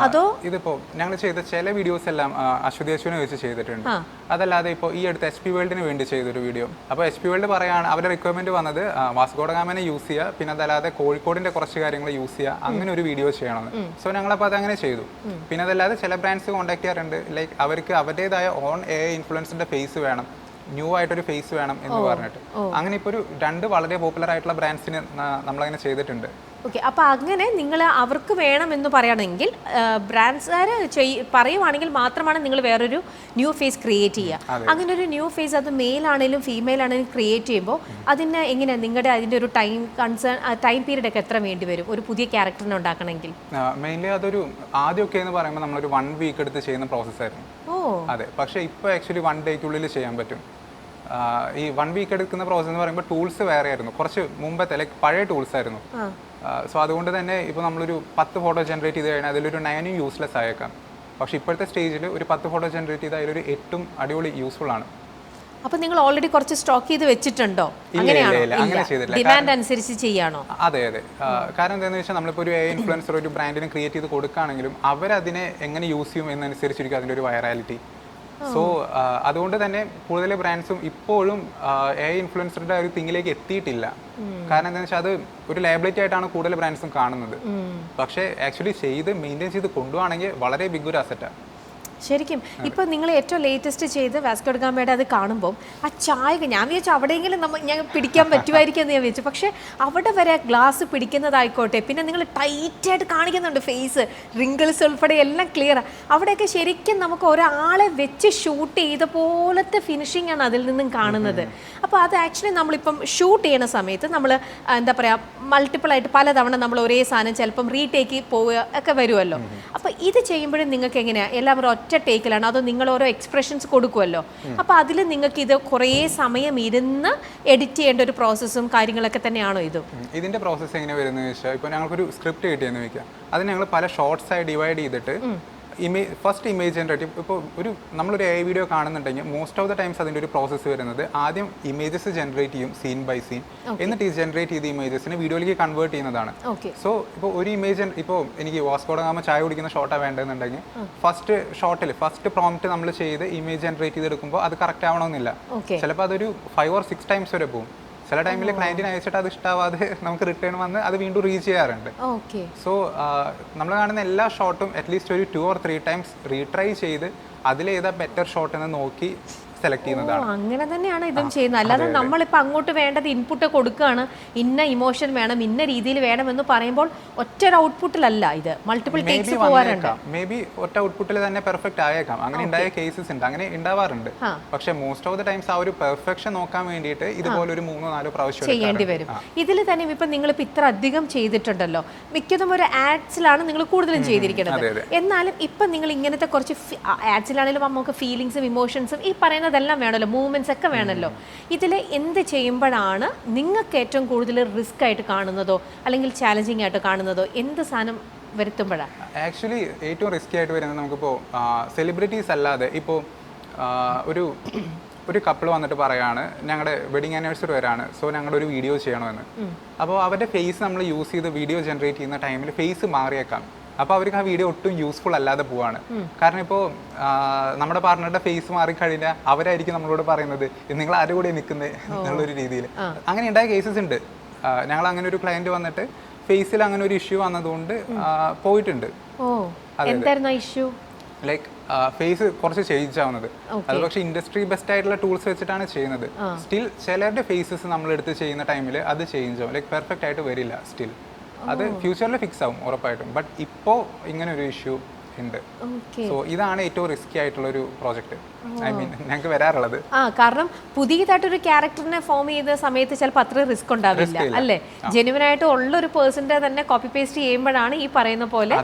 അതോ ഇതിപ്പോ ഞങ്ങൾ ചെയ്ത ചില വീഡിയോസ് എല്ലാം അശ്വതി അശ്വിനെ വെച്ച് ചെയ്തിട്ടുണ്ട്. അതല്ലാതെ ഇപ്പോൾ ഈ അടുത്ത് HP വേൾഡിന് വേണ്ടി ചെയ്തൊരു വീഡിയോ. അപ്പോൾ HP വേൾഡ് പറയാണ്, അവരുടെ റിക്വയർമെന്റ് വന്നത് വാസ്കോഡഗാമനെ യൂസ് ചെയ്യുക, പിന്നെ അതല്ലാതെ കോഴിക്കോടിന്റെ കുറച്ച് കാര്യങ്ങൾ യൂസ് ചെയ്യുക, അങ്ങനെ ഒരു വീഡിയോ ചെയ്യണമെന്ന്. സോ ഞങ്ങളപ്പോൾ അതങ്ങനെ ചെയ്തു. പിന്നെ അതല്ലാതെ ചില ബ്രാൻഡ്സ് കോൺടാക്ട് ചെയ്യാറുണ്ട്, ലൈക്ക് അവർക്ക് അവരുടേതായ ഓൺ AI ഇൻഫ്ലുവൻസിന്റെ ഫേസ് വേണം, ന്യൂ ആയിട്ടൊരു ഫേസ് വേണം എന്ന് പറഞ്ഞിട്ട്. അങ്ങനെ ഇപ്പോൾ ഒരു 2 വളരെ പോപ്പുലർ ആയിട്ടുള്ള ബ്രാൻഡ്സിന് നമ്മളങ്ങനെ ചെയ്തിട്ടുണ്ട്. ഓക്കെ, അപ്പോൾ അങ്ങനെ നിങ്ങൾ അവർക്ക് വേണമെന്ന് പറയുകയാണെങ്കിൽ ബ്രാൻഡ്സുകാർ പറയുവാണെങ്കിൽ മാത്രമാണ് നിങ്ങൾ വേറൊരു ന്യൂ ഫേസ് ക്രിയേറ്റ് ചെയ്യുക. അങ്ങനെ ഒരു ന്യൂ ഫേസ് അത് മെയിൽ ആണെങ്കിലും ഫീമെയിൽ ആണെങ്കിലും ക്രിയേറ്റ് ചെയ്യുമ്പോൾ അതിന് എങ്ങനെയാണ് നിങ്ങളുടെ അതിൻ്റെ ഒരു ടൈം പീരീഡ് ഒക്കെ എത്ര വേണ്ടി വരും ഒരു പുതിയ ക്യാരക്ടറിനെ ഉണ്ടാക്കണമെങ്കിൽ? മെയിൻലി അതൊരു ആദ്യമൊക്കെ എന്ന് പറയുമ്പോൾ നമ്മളൊരു 1 വീക്ക് എടുത്ത് ചെയ്യുന്ന പ്രോസസ്സായിരുന്നു. അതെ, പക്ഷേ ഇപ്പോൾ ആക്ച്വലി 1 ഡേക്കുള്ളിൽ ചെയ്യാൻ പറ്റും. ഈ 1 വീക്ക് എടുക്കുന്ന പ്രോസസ് എന്ന് പറയുമ്പോൾ ടൂൾസ് വേറെ ആയിരുന്നു, കുറച്ച് മുമ്പത്തെ ലൈക്ക് പഴയ ടൂൾസ് ആയിരുന്നു. സോ അതുകൊണ്ട് തന്നെ ഇപ്പോൾ നമ്മളൊരു 10 ഫോട്ടോ ജനറേറ്റ് ചെയ്ത് കഴിഞ്ഞാൽ അതിലൊരു 9 യൂസ്ലെസ് ആയേക്കാം. പക്ഷേ ഇപ്പോഴത്തെ സ്റ്റേജിൽ ഒരു 10 ഫോട്ടോ ജനറേറ്റ് ചെയ്താൽ അതിലൊരു 8 അടിപൊളി യൂസ്ഫുൾ ആണ്. അപ്പോൾ നിങ്ങൾ ഓൾറെഡി കുറച്ച് സ്റ്റോക്ക് ചെയ്ത് വെച്ചിട്ടുണ്ടോ? ഡിമാൻഡ് അനുസരിച്ച് ചെയ്യാണോ? അതെ. കാരണം എന്താണെന്ന് വെച്ചാൽ നമ്മളിപ്പോൾ ഒരു ഇൻഫ്ലുവൻസർ ഒരു ബ്രാൻഡിന് ക്രിയേറ്റ് ചെയ്ത് കൊടുക്കുകയാണെങ്കിലും അവരതിനെ എങ്ങനെ യൂസ് ചെയ്യും എന്നനുസരിച്ചിരിക്കും അതിൻ്റെ ഒരു വൈറാലിറ്റി. സോ അതുകൊണ്ട് തന്നെ കൂടുതൽ ബ്രാൻഡ്സും ഇപ്പോഴും ഇൻഫ്ലുവൻസറുടെ ഒരു തിങ്ങിലേക്ക് എത്തിയിട്ടില്ല. കാരണം എന്താണെന്ന് വെച്ചാൽ അത് ഒരു ലയബിലിറ്റി ആയിട്ടാണ് കൂടുതൽ ബ്രാൻഡ്സും കാണുന്നത്. പക്ഷേ ആക്ച്വലി ചെയ്ത് മെയിൻറ്റെയിൻ ചെയ്ത് കൊണ്ടുപോകണമെങ്കിൽ വളരെ ബിഗ് ഒരു അസറ്റാണ്. ശരിക്കും ഇപ്പം നിങ്ങൾ ഏറ്റവും ലേറ്റസ്റ്റ് ചെയ്ത് വാസ്കോ ഡ ഗാമയുടെ അത് കാണുമ്പോൾ ആ ചായ ഞാൻ വിചാരിച്ചു അവിടെയെങ്കിലും ഞാൻ പിടിക്കാൻ പറ്റുമായിരിക്കും എന്ന് ഞാൻ വിചാരിച്ചു. പക്ഷേ അവിടെ വരെ ഗ്ലാസ് പിടിക്കുന്നതായിക്കോട്ടെ, പിന്നെ നിങ്ങൾ ടൈറ്റായിട്ട് കാണിക്കുന്നുണ്ട് ഫേസ്, റിങ്കിൾസ് ഉൾപ്പെടെ എല്ലാം ക്ലിയറാണ്. അവിടെയൊക്കെ ശരിക്കും നമുക്ക് ഒരാളെ വെച്ച് ഷൂട്ട് ചെയ്ത പോലത്തെ ഫിനിഷിംഗ് ആണ് അതിൽ നിന്നും കാണുന്നത്. അപ്പോൾ അത് ആക്ച്വലി നമ്മളിപ്പം ഷൂട്ട് ചെയ്യുന്ന സമയത്ത് നമ്മൾ എന്താ പറയുക മൾട്ടിപ്പിളായിട്ട് പലതവണ നമ്മൾ ഒരേ സാധനം ചിലപ്പം റീടേക്ക് പോവുക ഒക്കെ വരുമല്ലോ. അപ്പോൾ ഇത് ചെയ്യുമ്പോഴും നിങ്ങൾക്ക് എങ്ങനെയാണ് എല്ലാവരും ഒറ്റ ടേക്കിലാണ് അതോ നിങ്ങൾ ഓരോ എക്സ്പ്രഷൻസ് കൊടുക്കുമല്ലോ? അപ്പോൾ അതിൽ നിങ്ങൾക്ക് ഇത് കുറേ സമയം ഇരുന്ന് എഡിറ്റ് ചെയ്യേണ്ട ഒരു പ്രോസസ്സും കാര്യങ്ങളൊക്കെ തന്നെയാണോ ഇത്? ഇതിന്റെ പ്രോസസ്സ് എങ്ങനെ വരുന്നത് വെച്ചാൽ ഇപ്പോൾ ഞങ്ങൾക്കൊരു സ്ക്രിപ്റ്റ് കിട്ടിയെന്ന് വെക്കാം, അത് ഞങ്ങൾ പല ഷോർട്ട്സായി ഡിവൈഡ് ചെയ്തിട്ട് ഫസ്റ്റ് ഇമേജ് ജനറേറ്റ് ഇപ്പോൾ നമ്മളൊരു AI വീഡിയോ കാണുന്നുണ്ടെങ്കിൽ മോസ്റ്റ് ഓഫ് ദ ടൈംസ് അതിൻ്റെ ഒരു പ്രോസസ്സ് വരുന്നത് ആദ്യം ഇമേജസ് ജനറേറ്റ് ചെയ്യും സീൻ ബൈ സീൻ, എന്നിട്ട് ഈ ജനറേറ്റ് ചെയ്ത ഇമേജസിനെ വീഡിയോയിലേക്ക് കൺവേർട്ട് ചെയ്യുന്നതാണ്. സോ ഇപ്പോൾ ഒരു ഇമേജ് ഇപ്പോൾ എനിക്ക് വാസ്കോ ഡ ഗാമ ചായ കുടിക്കുന്ന ഷോട്ടാണ് വേണ്ടതെന്നുണ്ടെങ്കിൽ ഫസ്റ്റ് പ്രോംപ്റ്റ് നമ്മൾ ചെയ്ത് ഇമേജ് ജനറേറ്റ് ചെയ്തെടുക്കുമ്പോൾ അത് കറക്റ്റ് ആവണമെന്നില്ല. ചിലപ്പോൾ അതൊരു 5 or 6 ടൈംസ് വരെ പോകും. ചില ടൈമിൽ ക്ലയന്റിന് അയച്ചിട്ട് അത് ഇഷ്ടാവാതെ നമുക്ക് റിട്ടേൺ വന്ന് അത് വീണ്ടും റീച്ച് ചെയ്യാറുണ്ട്. സോ നമ്മൾ കാണുന്ന എല്ലാ ഷോട്ടും അറ്റ്ലീസ്റ്റ് ഒരു 2 or 3 ടൈംസ് റീട്രൈ ചെയ്ത് അതിലേതാ ബെറ്റർ ഷോട്ട് എന്ന് നോക്കി സെലക്ട് ചെയ്യുന്നതാണ്. അങ്ങനെ തന്നെയാണ് ഇതും ചെയ്യുന്നത്. അല്ലാതെ നമ്മളിപ്പോൾ അങ്ങോട്ട് വേണ്ടത് ഇൻപുട്ട് കൊടുക്കുകയാണ്, ഇന്ന ഇമോഷൻ വേണം, ഇന്ന രീതിയിൽ വേണം എന്ന് പറയുമ്പോൾ ഒറ്റ ഔട്ട്പുട്ടിലല്ല, ഇത് മൾട്ടിപ്പിൾ ടേക്സ് പോകാറുണ്ട്. മേ ബി ഒറ്റ ഔട്ട്പുട്ടിൽ തന്നെ പെർഫെക്റ്റ് ആയേക്കാം, അങ്ങനെ ഉണ്ടായ കേസസ് ഉണ്ട്, അങ്ങനെ ഉണ്ടാവാറുണ്ട്. പക്ഷേ മോസ്റ്റ് ഓഫ് ദ ടൈംസ് ആ ഒരു പെർഫെക്ഷൻ നോക്കാൻ വേണ്ടിയിട്ട് ഇതുപോലെ ഒരു 3-4 പ്രാവശ്യം ചെയ്യേണ്ടി വരും. ഇതിൽ തന്നെ ഇപ്പം നിങ്ങളിപ്പോൾ ഇത്ര അധികം ചെയ്തിട്ടുണ്ടല്ലോ, മിക്കതും ഒരു ആഡ്സിലാണ് നിങ്ങൾ കൂടുതലും ചെയ്തിരിക്കുന്നത്. എന്നാലും ഇപ്പം നിങ്ങൾ ഇങ്ങനത്തെ കുറച്ച് ആഡ്സിലാണെങ്കിലും നമുക്ക് ഫീലിങ്സും ഇമോഷൻസും ഈ പറയുന്നതെല്ലാം വേണമല്ലോ, മൂവ്മെന്റ്സ് ഒക്കെ വേണമല്ലോ. ഇതിൽ എന്ത് ചെയ്യുമ്പോഴാണ് നിങ്ങൾക്ക് ഏറ്റവും കൂടുതൽ റിസ്ക് ആയിട്ട് കാണുന്നതോ അല്ലെങ്കിൽ ചാലഞ്ചിങ് ആയിട്ട് കാണുന്നതോ, എന്ത് സാധനം വരുത്തുമ്പോഴാണ്? ആക്ച്വലി ഏറ്റവും റിസ്കി ആയിട്ട് വരുന്നത് നമുക്കിപ്പോൾ സെലിബ്രിറ്റീസ് അല്ലാതെ ഇപ്പോൾ ഒരു കപ്പിൾ വന്നിട്ട് പറയാണ് ഞങ്ങളുടെ വെഡിങ് ആനിവേഴ്സറി വരാണ്, സോ ഞങ്ങളുടെ ഒരു വീഡിയോ ചെയ്യണമെന്ന്. അപ്പോൾ അവരുടെ ഫേസ് നമ്മൾ യൂസ് ചെയ്ത് വീഡിയോ ജനറേറ്റ് ചെയ്യുന്ന ടൈമിൽ ഫേസ് മാറിയേക്കാം. അപ്പോൾ അവർക്ക് ആ വീഡിയോ ഒട്ടും യൂസ്ഫുൾ അല്ലാതെ പോവാണ്. കാരണം ഇപ്പോൾ നമ്മുടെ പാർട്ണറുടെ ഫേസ് മാറിക്കഴിഞ്ഞാൽ അവരായിരിക്കും നമ്മളോട് പറയുന്നത് നിങ്ങൾ ആരുടെ കൂടെ നിൽക്കുന്നത് എന്നുള്ളൊരു രീതിയിൽ. അങ്ങനെ ഉണ്ടായ കേസസ് ഉണ്ട്. ഞങ്ങൾ അങ്ങനെ ഒരു ക്ലയന്റ് വന്നിട്ട് ഫേസിൽ അങ്ങനെ ഒരു ഇഷ്യൂ വന്നതുകൊണ്ട് പോയിട്ടുണ്ട്. ലൈക്ക് ഫേസ് കുറച്ച് ചേഞ്ച് ആവുന്നത്, അത് പക്ഷേ ഇൻഡസ്ട്രി ബെസ്റ്റ് ആയിട്ടുള്ള ടൂൾസ് വെച്ചിട്ടാണ് ചെയ്യുന്നത്. സ്റ്റിൽ ചിലരുടെ ഫേസസ് നമ്മളെടുത്ത് ചെയ്യുന്ന ടൈമിൽ അത് ചേഞ്ച് ആവും, ലൈക്ക് പെർഫെക്റ്റ് ആയിട്ട് വരില്ല. സ്റ്റിൽ അത് ഫ്യൂച്ചറിൽ ഫിക്സ് ആവും ഉറപ്പായിട്ടും. ബട്ട് ഇപ്പോൾ ഇങ്ങനെ ഒരു ഇഷ്യൂ ഉണ്ട്. സോ ഇതാണ് ഏറ്റവും റിസ്കി ആയിട്ടുള്ള ഒരു പ്രോജക്റ്റ് ഞങ്ങൾക്ക് വരാറുള്ളത്. കാരണം പുതിയതായിട്ടൊരു ക്യാരക്ടറിനെ ഫോം ചെയ്ത സമയത്ത് ചിലപ്പോൾ അത്ര റിസ്ക് ഉണ്ടാവില്ല അല്ലേ? ജെന്യുവൻ ആയിട്ട് ഉള്ള ഒരു പേഴ്സന്റെ തന്നെ കോപ്പി പേസ്റ്റ് ചെയ്യുമ്പോഴാണ് ഈ പറയുന്ന പോലെ.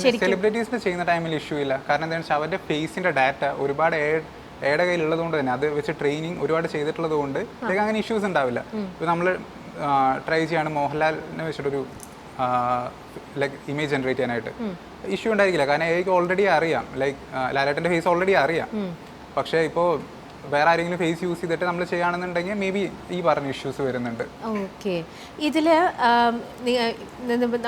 സെലിബ്രിറ്റീസിന് ചെയ്യുന്ന ടൈമിൽ ഇഷ്യൂ ഇല്ല. കാരണം എന്താണെന്ന് വെച്ചാൽ അവരുടെ ഫേസിന്റെ ഡാറ്റ ഒരുപാട് ഏടെ കയ്യിലുള്ളത് കൊണ്ട് തന്നെ അത് വെച്ച് ട്രെയിനിങ് ഒരുപാട് ചെയ്തിട്ടുള്ളത് കൊണ്ട് അങ്ങനെ ഇഷ്യൂസ് ഉണ്ടാവില്ല. ഇപ്പോൾ നമ്മൾ ട്രൈ ചെയ്യാണ് മോഹൻലാലിനെ വെച്ചിട്ടൊരു ലൈക്ക് ഇമേജ് ജനറേറ്റ് ചെയ്യാനായിട്ട്, ഇഷ്യൂ ഉണ്ടായിരിക്കില്ല. കാരണം എനിക്ക് ഓൾറെഡി അറിയാം, ലൈക്ക് ലാലേട്ടൻ്റെ ഫേസ് ഓൾറെഡി അറിയാം. പക്ഷേ ഇപ്പോൾ വേറെ ആരെങ്കിലും ഫേസ് യൂസ് ചെയ്തിട്ട് നമ്മൾ ചെയ്യുകയാണെന്നുണ്ടെങ്കിൽ മേ ബി ഈ പറഞ്ഞ ഇഷ്യൂസ് വരുന്നുണ്ട്. ഓക്കെ, ഇതിൽ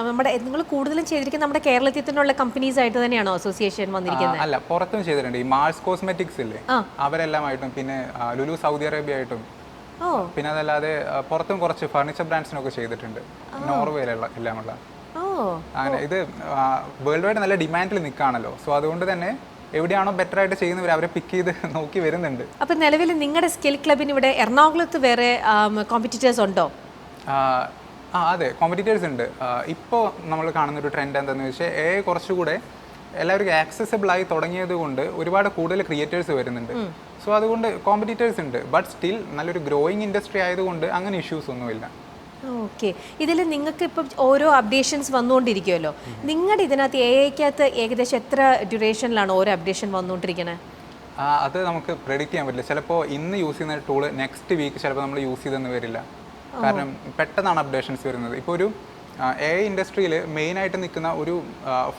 നമ്മുടെ നിങ്ങൾ കൂടുതലും ചെയ്തിരിക്കുന്നത് നമ്മുടെ കേരളത്തിൽ തന്നെയുള്ള കമ്പനീസ് ആയിട്ട് തന്നെയാണോ അസോസിയേഷൻ വന്നിരിക്കുന്നത്? അല്ല, പുറത്തും ചെയ്തിട്ടുണ്ട്. ഈ മാൾസ് കോസ്മെറ്റിക്സ് ഇല്ലേ, അവരെല്ലാമായിട്ടും, പിന്നെ ലുലു സൗദി അറേബ്യ ആയിട്ടും, പിന്നെ അതല്ലാതെ പുറത്തും കുറച്ച് ഫർണിച്ചർ ബ്രാൻഡ്സിനൊക്കെ ചെയ്തിട്ടുണ്ട്, നോർവേയിലുള്ള എല്ലാമുള്ള. അങ്ങനെ ഇത് വേൾഡ് വൈഡ് നല്ല ഡിമാൻഡിൽ നിൽക്കുകയാണല്ലോ. സോ അതുകൊണ്ട് തന്നെ എവിടെയാണോ ബെറ്റർ ആയിട്ട് ചെയ്യുന്നവർ അവരെ പിക്ക് ചെയ്ത് നോക്കി വരുന്നുണ്ട്. അപ്പം നിലവിൽ നിങ്ങളുടെ സ്കിൽ ക്ലബിന് ഇവിടെ എറണാകുളത്ത് വേറെ കോമ്പറ്റീറ്റേഴ്സ് ഉണ്ടോ? അതെ, കോമ്പറ്റീറ്റേഴ്സ് ഉണ്ട്. ഇപ്പോൾ നമ്മൾ കാണുന്ന ഒരു ട്രെൻഡ് എന്താണെന്ന് വെച്ചാൽ AI കുറച്ചുകൂടെ എല്ലാവർക്കും ആക്സസിബിൾ ആയി തുടങ്ങിയത് കൊണ്ട് ഒരുപാട് കൂടുതൽ ക്രിയേറ്റേഴ്സ് വരുന്നുണ്ട്. സോ അതുകൊണ്ട് കോമ്പറ്റീറ്റേഴ്സ് ഉണ്ട്, ബട്ട് സ്റ്റിൽ നല്ലൊരു ഗ്രോയിങ് ഇൻഡസ്ട്രി ആയതുകൊണ്ട് അങ്ങനെ ഇഷ്യൂസ് ഒന്നുമില്ല. ഓക്കെ, ഇതിൽ നിങ്ങൾക്ക് ഇപ്പം ഓരോ അപ്ഡേഷൻസ് വന്നുകൊണ്ടിരിക്കുമല്ലോ. നിങ്ങളുടെ ഇതിനകത്ത് AI-ക്കകത്ത് ഏകദേശം എത്ര ഡ്യൂറേഷനിലാണ് ഓരോ അപ്ഡേഷൻ വന്നുകൊണ്ടിരിക്കുന്നത്? അത് നമുക്ക് പ്രെഡിക്റ്റ് ചെയ്യാൻ പറ്റില്ല. ചിലപ്പോൾ ഇന്ന് യൂസ് ചെയ്യുന്ന ടൂള് നെക്സ്റ്റ് വീക്ക് ചിലപ്പോൾ നമ്മൾ യൂസ് ചെയ്തെന്ന് വരില്ല. കാരണം പെട്ടെന്നാണ് അപ്ഡേഷൻസ് വരുന്നത്. ഇപ്പോൾ ഒരു AI ഇൻഡസ്ട്രിയിൽ മെയിനായിട്ട് നിൽക്കുന്ന ഒരു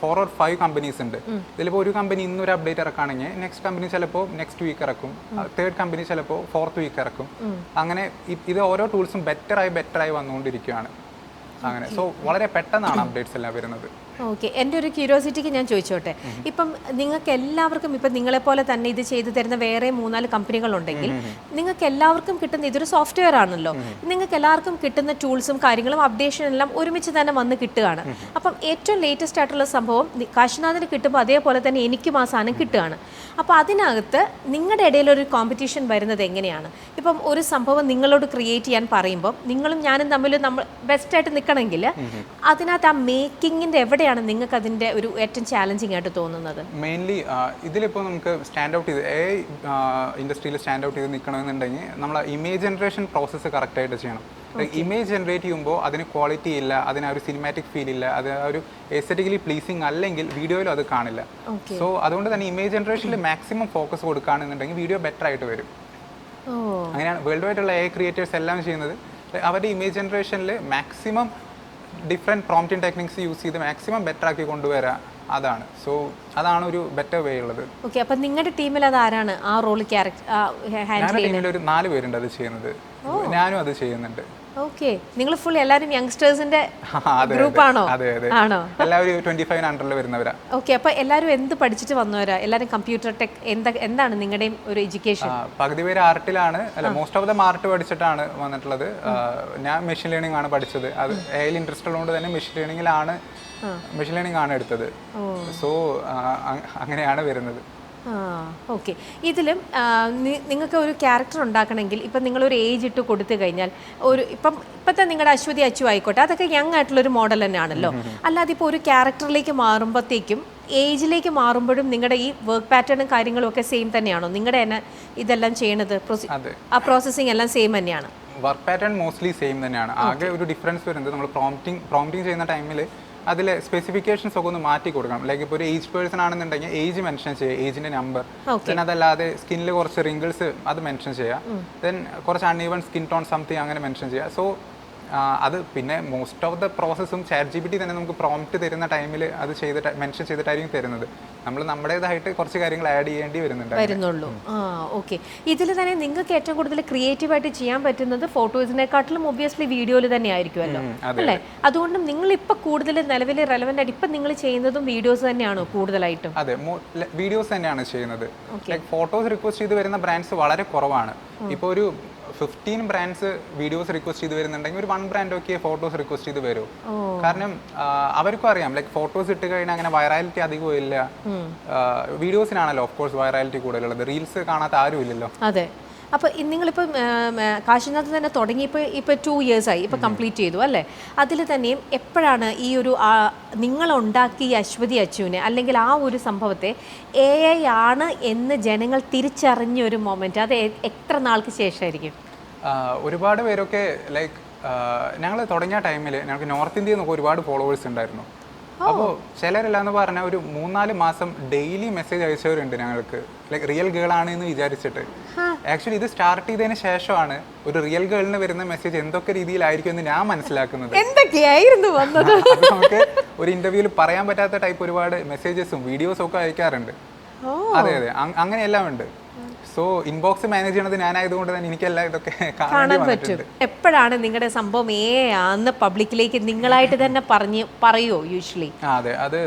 4 or 5 കമ്പനീസ് ഉണ്ട്. ഇതിലിപ്പോൾ ഒരു കമ്പനി ഇന്നൊരു അപ്ഡേറ്റ് ഇറക്കുകയാണെങ്കിൽ നെക്സ്റ്റ് കമ്പനി ചിലപ്പോൾ നെക്സ്റ്റ് വീക്ക് ഇറക്കും, തേർഡ് കമ്പനി ചിലപ്പോൾ 4th വീക്ക് ഇറക്കും. അങ്ങനെ ഇത് ഓരോ ടൂൾസും ബെറ്ററായി വന്നുകൊണ്ടിരിക്കുകയാണ്. അങ്ങനെ സോ വളരെ പെട്ടെന്നാണ് അപ്ഡേറ്റ്സ് എല്ലാം വരുന്നത്. ഓക്കെ, എൻ്റെ ഒരു ക്യൂരിയോസിറ്റിക്ക് ഞാൻ ചോദിച്ചോട്ടെ, ഇപ്പം നിങ്ങൾക്ക് എല്ലാവർക്കും ഇപ്പം നിങ്ങളെപ്പോലെ തന്നെ ഇത് ചെയ്തു തരുന്ന വേറെ 3-4 കമ്പനികളുണ്ടെങ്കിൽ നിങ്ങൾക്ക് എല്ലാവർക്കും കിട്ടുന്ന ഇതൊരു സോഫ്റ്റ്വെയർ ആണല്ലോ, നിങ്ങൾക്ക് എല്ലാവർക്കും കിട്ടുന്ന ടൂൾസും കാര്യങ്ങളും അപ്ഡേഷനും എല്ലാം ഒരുമിച്ച് തന്നെ വന്ന് കിട്ടുകയാണ്. അപ്പം ഏറ്റവും ലേറ്റസ്റ്റ് ആയിട്ടുള്ള സംഭവം കാശിനാഥിന് കിട്ടുമ്പോൾ അതേപോലെ തന്നെ എനിക്കും ആ സാധനം കിട്ടുകയാണ്. അപ്പോൾ അതിനകത്ത് നിങ്ങളുടെ ഇടയിലൊരു കോമ്പറ്റീഷൻ വരുന്നത് എങ്ങനെയാണ്? ഇപ്പം ഒരു സംഭവം നിങ്ങളോട് ക്രിയേറ്റ് ചെയ്യാൻ പറയുമ്പോൾ നിങ്ങളും ഞാനും തമ്മിൽ നമ്മൾ ബെസ്റ്റായിട്ട് നിൽക്കണമെങ്കിൽ അതിനകത്ത് ആ മേക്കിങ്ങിൻ്റെ എവിടെയാണ് നിങ്ങൾക്ക് അതിൻ്റെ ഒരു ഏറ്റവും ചാലഞ്ചിങ് ആയിട്ട് തോന്നുന്നത്? മെയിൻലി ഇതിലിപ്പോൾ നമുക്ക് സ്റ്റാൻഡ് ഔട്ട് ചെയ്ത് AI ഇൻഡസ്ട്രിയിൽ സ്റ്റാൻഡ് ഔട്ട് ചെയ്ത് നിൽക്കണമെന്നുണ്ടെങ്കിൽ നമ്മൾ ഇമേജ് ജനറേഷൻ പ്രോസസ്സ് കറക്റ്റായിട്ട് ചെയ്യണം. ഇമേജ് ജനറേറ്റ് ചെയ്യുമ്പോൾ അതിന് ക്വാളിറ്റി ഇല്ല, അതിന് ഒരു സിനിമാറ്റിക് ഫീൽ ഇല്ല, അത് ഒരു എസ്തെറ്റിക്കലി പ്ലീസിങ് അല്ലെങ്കിൽ വീഡിയോയിലും അത് കാണില്ല. സോ അതുകൊണ്ട് തന്നെ ഇമേജ് ജനറേഷനിൽ മാക്സിമം ഫോക്കസ് കൊടുക്കുകയാണെന്നുണ്ടെങ്കിൽ വീഡിയോ ബെറ്റർ ആയിട്ട് വരും. അങ്ങനെയാണ് വേൾഡ് വൈഡുള്ള AI ക്രിയേറ്റേഴ്സ് എല്ലാം ചെയ്യുന്നത്. അവരുടെ ഇമേജ് ജനറേഷനിൽ maximum different prompting techniques use ചെയ്ത് മാക്സിമം ബെറ്റർ ആക്കി കൊണ്ടുവരാം. അതാണ് അതാണ് ഒരു ബെറ്റർ വേ ഉള്ളത്. ഓക്കെ, അപ്പം നിങ്ങളുടെ ടീമിൽ അത് ആരാണ് ആ റോൾ ഞങ്ങളുടെ ടീമിൽ ഒരു 4 പേരുണ്ട് അത് ചെയ്യുന്നത്. ഞാനും അത് ചെയ്യുന്നുണ്ട്. ഓക്കെ, നിങ്ങൾ ഫുൾ എല്ലാവരും യങ്സ്റ്റേഴ്സിന്റെ ഗ്രൂപ്പാണോ? ആണോ? എല്ലാവരും 25 അണ്ടറിൽ വരുന്നവരാ. ഓക്കെ, അപ്പൊ എല്ലാവരും എന്ത് പഠിച്ചിട്ട് വന്നവരാ? എല്ലാവരും കമ്പ്യൂട്ടർ ടെക് എന്താണ് നിങ്ങളുടെയും ഒരു എഡ്യൂക്കേഷൻ? പകുതി പേര് ആർട്ടിലാണ്, അല്ല മോസ്റ്റ് ഓഫ് ദ ആർട്ട് പഠിച്ചിട്ടാണ് വന്നിട്ടുള്ളത്. ഞാൻ മെഷീൻ ലേണിംഗ് ആണ് പഠിച്ചത്. അത് AI ഇൻട്രസ്റ്റ് ഉള്ളതുകൊണ്ട് തന്നെ മെഷീൻ ലേണിംഗ് ആണ് എടുത്തത്. സോ അങ്ങനെയാണ് വരുന്നത്. ഓക്കെ, ഇതിലും നിങ്ങൾക്ക് ഒരു ക്യാരക്ടർ ഉണ്ടാക്കണമെങ്കിൽ ഇപ്പം നിങ്ങളൊരു ഏജ് ഇട്ട് കൊടുത്തു കഴിഞ്ഞാൽ ഇപ്പോഴത്തെ നിങ്ങളുടെ അശ്വതി അച്ചു ആയിക്കോട്ടെ, അതൊക്കെ യങ് ആയിട്ടുള്ളൊരു മോഡൽ തന്നെയാണല്ലോ. അല്ലാതെ ഇപ്പോൾ ഒരു ക്യാരക്ടറിലേക്ക് മാറുമ്പോഴത്തേക്കും ഏജിലേക്ക് മാറുമ്പോഴും നിങ്ങളുടെ ഈ വർക്ക് പാറ്റേണും കാര്യങ്ങളും ഒക്കെ സെയിം തന്നെയാണോ? നിങ്ങളുടെ തന്നെ ഇതെല്ലാം ചെയ്യണത് ആ പ്രോസസ്സിങ് എല്ലാം സെയിം തന്നെയാണ്? വർക്ക് പാറ്റേൺ മോസ്റ്റ്ലി സെയിം തന്നെയാണ്. ആകെ ഒരു ഡിഫറൻസ് വരുന്നത് നമ്മൾ പ്രോംപ്റ്റിംഗ് ചെയ്യുന്ന ടൈമിൽ അതിലെ സ്പെസിഫിക്കേഷൻസ് ഒക്കെ ഒന്ന് മാറ്റി കൊടുക്കണം. ലൈക്ക് ഇപ്പോൾ ഒരു ഏജ് പേഴ്സൺ ആണെന്നുണ്ടെങ്കിൽ ഏജ് മെൻഷൻ ചെയ്യുക, ഏജിന്റെ നമ്പർ. ദെൻ അതല്ലാതെ സ്കിന്നിൽ കുറച്ച് റിങ്കിൾസ് അത് മെൻഷൻ ചെയ്യുക. ദെൻ കുറച്ച് അൺഈവൺ സ്കിൻ ടോൺ സംതിങ് അങ്ങനെ മെൻഷൻ ചെയ്യുക. സോ അത് പിന്നെ മോസ്റ്റ് ഓഫ് ദ പ്രോസസ്സും ChatGPT തന്നെ നമുക്ക് പ്രോംപ്റ്റ് തരുന്ന ടൈമിൽ അത് മെൻഷൻ ചെയ്തിട്ടായിരിക്കും തരുന്നത്. നമ്മൾ നമ്മുടേതായിട്ട് കുറച്ച് കാര്യങ്ങൾ ആഡ് ചെയ്യേണ്ടി വരുന്നുള്ളൂ. ഓക്കെ, ഇതിൽ തന്നെ നിങ്ങൾക്ക് ഏറ്റവും കൂടുതൽ ക്രിയേറ്റീവായിട്ട് ചെയ്യാൻ പറ്റുന്നത് ഫോട്ടോസിനെക്കാട്ടിലും ഒബ്വിയസ്ലി വീഡിയോയിൽ തന്നെ ആയിരിക്കുമല്ലോ, അല്ലേ? അതുകൊണ്ടും നിങ്ങൾ ഇപ്പൊ കൂടുതൽ നിലവിൽ റെലവെന്റ് ആയിട്ട് ഇപ്പൊ നിങ്ങൾ ചെയ്യുന്നതും വീഡിയോസ് തന്നെയാണോ കൂടുതലായിട്ടും? അതെ, വീഡിയോസ് തന്നെയാണ് ചെയ്യുന്നത്. ലൈക്ക് ഫോട്ടോസ് റിക്വസ്റ്റ് ചെയ്ത് വരുന്ന ബ്രാൻഡ്സ് വളരെ കുറവാണ്. ഇപ്പോൾ ഒരു 15 ബ്രാൻഡ്സ് വീഡിയോസ് റിക്വസ്റ്റ് ചെയ്ത് വരുന്നുണ്ടെങ്കിൽ ഒരു 1 ബ്രാൻഡ് ഒക്കെ ഫോട്ടോസ് റിക്വസ്റ്റ് ചെയ്ത് വരും. കാരണം അവർക്കും അറിയാം ലൈക്ക് ഫോട്ടോസ് ഇട്ട് കഴിഞ്ഞാൽ അങ്ങനെ വൈറാലിറ്റി അധികം ഇല്ല. വീഡിയോസിനാണല്ലോ ഓഫ് കോഴ്സ് വൈറാലിറ്റി കൂടുതലുള്ളത്. റീൽസ് കാണാത്ത ആരും ഇല്ലല്ലോ. അതെ. അപ്പോൾ നിങ്ങളിപ്പോൾ കാശിനാഥ് തന്നെ തുടങ്ങിയപ്പോൾ ഇപ്പോൾ 2 years ആയി, ഇപ്പോൾ കംപ്ലീറ്റ് ചെയ്തു അല്ലേ? അതിൽ തന്നെയും എപ്പോഴാണ് ഈ ഒരു നിങ്ങളുണ്ടാക്കിയ അശ്വതി അച്ചുവിനെ അല്ലെങ്കിൽ ആ ഒരു സംഭവത്തെ AI ആണ് എന്ന് ജനങ്ങൾ തിരിച്ചറിഞ്ഞ ഒരു മൊമെൻറ്റ്? അത് എത്ര നാൾക്ക് ശേഷമായിരിക്കും? ഒരുപാട് പേരൊക്കെ ലൈക്ക് ഞങ്ങൾ തുടങ്ങിയ ടൈമിൽ ഞങ്ങൾക്ക് നോർത്ത് ഇന്ത്യയിൽ നിന്നൊക്കെ ഒരുപാട് ഫോളോവേഴ്സ് ഉണ്ടായിരുന്നു. അപ്പോൾ ചിലരെല്ലാന്ന് പറഞ്ഞാൽ ഒരു 3-4 മാസം ഡെയിലി മെസ്സേജ് അയച്ചവരുണ്ട് ഞങ്ങൾക്ക്, ലൈക്ക് റിയൽ ഗേൾ ആണ് എന്ന് വിചാരിച്ചിട്ട്. ആക്ച്വലി ഇത് സ്റ്റാർട്ട് ചെയ്തതിന് ശേഷമാണ് ഒരു റിയൽ ഗേളിന് വരുന്ന മെസ്സേജ് എന്തൊക്കെ രീതിയിലായിരിക്കും എന്ന് ഞാൻ മനസ്സിലാക്കുന്നത്. എന്തൊക്കെയായിരുന്നു വന്നത്? അത് നമുക്ക് ഒരു ഇന്റർവ്യൂവിൽ പറയാൻ പറ്റാത്ത ടൈപ്പ് ഒരുപാട് മെസ്സേജസും വീഡിയോസും ഒക്കെ അയക്കാറുണ്ട്. അതെ അങ്ങനെയെല്ലാം ഉണ്ട്. സോ ഇൻബോക്സ് മാനേജ് ചെയ്യണത് ഞാനായതുകൊണ്ട് തന്നെ എനിക്കെല്ലാം ഇതൊക്കെ കാണാൻ പറ്റും. എപ്പോഴാണ് നിങ്ങളുടെ സംഭവം ആന്ന് പബ്ലിക്കിലേക്ക് നിങ്ങളായിട്ട് തന്നെ പറയുമോ യൂഷ്വലി? അതെ, അത്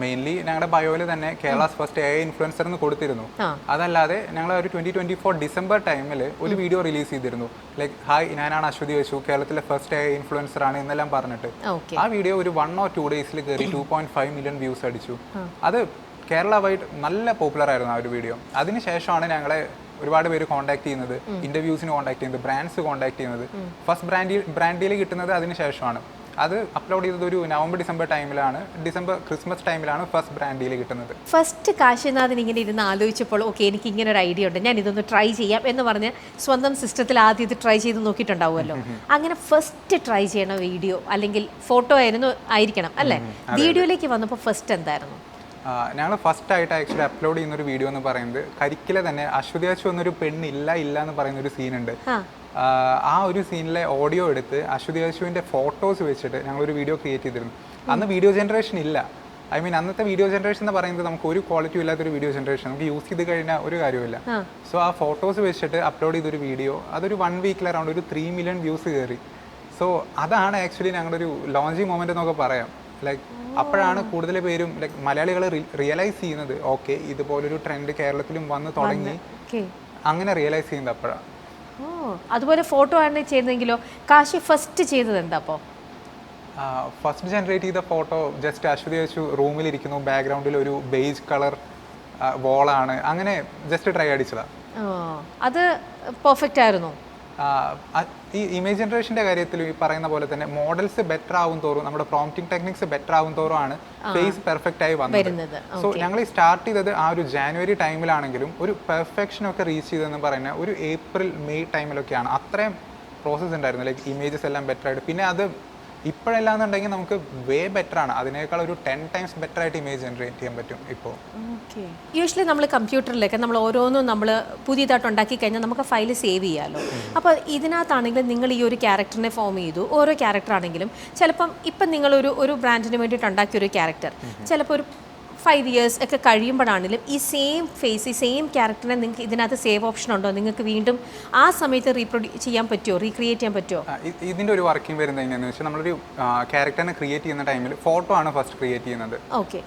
മെയിൻലി ഞങ്ങളുടെ ബയോയിൽ തന്നെ കേരളാസ് ഫസ്റ്റ് AI ഇൻഫ്ലുവൻസർ എന്ന് കൊടുത്തിരുന്നു. അതല്ലാതെ ഞങ്ങൾ ഒരു 2024 ഡിസംബർ ടൈമിൽ ഒരു വീഡിയോ റിലീസ് ചെയ്തിരുന്നു. ലൈക്ക് ഹായ്, ഞാനാണ് അശ്വതി അച്ചു, കേരളത്തിലെ ഫസ്റ്റ് AI ഇൻഫ്ലുവൻസർ ആണ് എന്നെല്ലാം പറഞ്ഞിട്ട്. ആ വീഡിയോ ഒരു 1 or 2 ഡേയ്സിൽ കയറി 2.5 മില്യൺ വ്യൂസ് അടിച്ചു. അത് കേരള വൈഡ് നല്ല പോപ്പുലർ ആയിരുന്നു ആ ഒരു വീഡിയോ. അതിനുശേഷമാണ് ഞങ്ങളെ ഒരുപാട് പേര് കോൺടാക്ട് ചെയ്യുന്നത്, ഇന്റർവ്യൂസിന് കോൺടാക്ട് ചെയ്യുന്നത്, ബ്രാൻഡ്സ് കോൺടാക്ട് ചെയ്യുന്നത്. ഫസ്റ്റ് ബ്രാൻഡ് ഡീൽ കിട്ടുന്നത് അതിന് ശേഷമാണ്. അത് അപ്ലോഡ് ചെയ്തത് ഒരു നവംബർ ഡിസംബർ ടൈമിലാണ്, ക്രിസ്മസ് ടൈമിലാണ് ഫസ്റ്റ് ബ്രാൻഡ് ഡീൽ കിട്ടുന്നത്. ഫസ്റ്റ് കാശിനാഥൻ ഇങ്ങനെ ഇരുന്ന് ആലോചിച്ചപ്പോൾ ഓക്കെ എനിക്ക് ഇങ്ങനെ ഒരു ഐഡിയ ഉണ്ട്, ഞാൻ ഇതൊന്ന് ട്രൈ ചെയ്യാം എന്ന് പറഞ്ഞ് സ്വന്തം സിസ്റ്റത്തിൽ ആദ്യം ഇത് ട്രൈ ചെയ്ത് നോക്കിയിട്ടുണ്ടാവുമല്ലോ. അങ്ങനെ ഫസ്റ്റ് ട്രൈ ചെയ്യണ വീഡിയോ അല്ലെങ്കിൽ ഫോട്ടോ ആയിരിക്കണം അല്ലേ? വീഡിയോയിലേക്ക് വന്നപ്പോൾ ഫസ്റ്റ് എന്തായിരുന്നു? ഞങ്ങൾ ഫസ്റ്റ് ആയിട്ട് ആക്ച്വലി അപ്ലോഡ് ചെയ്യുന്ന ഒരു വീഡിയോ എന്ന് പറയുന്നത് കരിക്കിലെ തന്നെ അശ്വതി അച്ചു എന്നൊരു പെണ്ണില്ല എന്ന് പറയുന്ന ഒരു സീനുണ്ട്. ആ ഒരു സീനിലെ ഓഡിയോ എടുത്ത് അശ്വതി അശുവിൻ്റെ ഫോട്ടോസ് വെച്ചിട്ട് ഞങ്ങളൊരു വീഡിയോ ക്രിയേറ്റ് ചെയ്തിരുന്നു. അന്ന് വീഡിയോ ജനറേഷൻ ഇല്ല. ഐ മീൻ അന്നത്തെ വീഡിയോ ജനറേഷൻ എന്ന് പറയുന്നത് നമുക്ക് ഒരു ക്വാളിറ്റി ഇല്ലാത്തൊരു വീഡിയോ ജനറേഷൻ, നമുക്ക് യൂസ് ചെയ്ത് കഴിഞ്ഞാൽ ഒരു കാര്യമില്ല. സോ ആ ഫോട്ടോസ് വെച്ചിട്ട് അപ്ലോഡ് ചെയ്തൊരു വീഡിയോ അതൊരു 1 വീക്കിൽ അറൗണ്ട് ഒരു 3 മില്യൺ വ്യൂസ് കയറി. സോ അതാണ് ആക്ച്വലി ഞങ്ങളുടെ ഒരു ലോഞ്ചിങ് മൊമെന്റ് എന്നൊക്കെ പറയാം. ലൈക്ക് അപ്പോഴാണ് കൂടുതൽ പേരും ലൈക്ക് മലയാളികൾ റിയലൈസ് ചെയ്യുന്നത് ഓക്കെ ഇതുപോലൊരു ട്രെൻഡ് കേരളത്തിലും വന്ന് തുടങ്ങി, അങ്ങനെ റിയലൈസ് ചെയ്യുന്നത് അപ്പോഴാണ്. അതുപോലെ ഫോട്ടോ ആണ് ചെയ്യുന്നതെങ്കിലോ കാശി ഫസ്റ്റ് ചെയ്തത് എന്താ? അപ്പോൾ ഫസ്റ്റ് ജനറേറ്റ് ചെയ്ത ഫോട്ടോ ജസ്റ്റ് അശ്വതി അച്ചു റൂമിലിരിക്കുന്നു, ബാക്ക്ഗ്രൗണ്ടിൽ ഒരു ബേജ് കളർ വോളാണ്, അങ്ങനെ ജസ്റ്റ് ട്രൈ അടിച്ചതാണ്. അത് പെർഫെക്റ്റ് ആയിരുന്നു. ഈ ഇമേജ് ജനറേഷന്റെ കാര്യത്തിൽ ഈ പറയുന്ന പോലെ തന്നെ മോഡൽസ് ബെറ്റർ ആവും തോറും നമ്മുടെ പ്രോംപ്റ്റിംഗ് ടെക്നിക്സ് ബെറ്റർ ആവും തോറും ആണ് ഫേസ് പെർഫെക്റ്റ് ആയി വന്നത്. സോ ഞങ്ങൾ ഈ സ്റ്റാർട്ട് ചെയ്തത് ആ ഒരു ജാനുവരി ടൈമിലാണെങ്കിലും ഒരു പെർഫെക്ഷൻ ഒക്കെ റീച്ച് ചെയ്തതെന്ന് പറയുന്ന ഒരു ഏപ്രിൽ മെയ് ടൈമിലൊക്കെയാണ്. അത്രയും പ്രോസസ്സ് ഉണ്ടായിരുന്നു, ലൈക്ക് ഇമേജസ് എല്ലാം ബെറ്റർ ആയിട്ട്. പിന്നെ അത് ഇപ്പോഴല്ലാന്നുണ്ടെങ്കിൽ നമുക്ക് വേ ബെറ്റർ ആണ്, അതിനേക്കാൾ ഒരു 10 ടൈംസ് ബെറ്റർ ആയിട്ട് ഇമേജ് ജനറേറ്റ് ചെയ്യാൻ പറ്റും ഇപ്പോൾ. യൂഷ്വലി നമ്മൾ കമ്പ്യൂട്ടറിലൊക്കെ നമ്മൾ ഓരോന്നും നമ്മൾ പുതിയതായിട്ട് ഉണ്ടാക്കി കഴിഞ്ഞാൽ നമുക്ക് ഫയൽ സേവ് ചെയ്യാമല്ലോ. അപ്പോൾ ഇതിനകത്താണെങ്കിലും നിങ്ങൾ ഈ ഒരു ക്യാരക്ടറിനെ ഫോം ചെയ്തു, ഓരോ ക്യാരക്ടർ ആണെങ്കിലും ചിലപ്പം ഇപ്പം നിങ്ങളൊരു ബ്രാൻഡിന് വേണ്ടിയിട്ട് ഉണ്ടാക്കിയ ഒരു ക്യാരക്ടർ ചിലപ്പോൾ ഒരു 5 years ഒക്കെ കഴിയുമ്പോഴാണെങ്കിലും ഈ സെയിം ഫേസ് ഈ സെയിം ക്യാരക്ടറിനെ നിങ്ങൾക്ക് ഇതിനകത്ത് സേവ് ഓപ്ഷൻ ഉണ്ടോ? നിങ്ങൾക്ക് വീണ്ടും ആ സമയത്ത് ചെയ്യാൻ പറ്റുമോ, റീക്രിയേറ്റ് ചെയ്യാൻ പറ്റുമോ? ഇതിൻ്റെ ഒരു വർക്കിംഗ് വരുന്നത് എങ്ങനെയാണെന്ന് വെച്ചാൽ നമ്മളൊരു ക്യാരക്ടറിനെ ക്രിയേറ്റ് ചെയ്യുന്ന ടൈമിൽ ഫോട്ടോ ആണ് ഫസ്റ്റ് ക്രിയേറ്റ് ചെയ്യുന്നത്.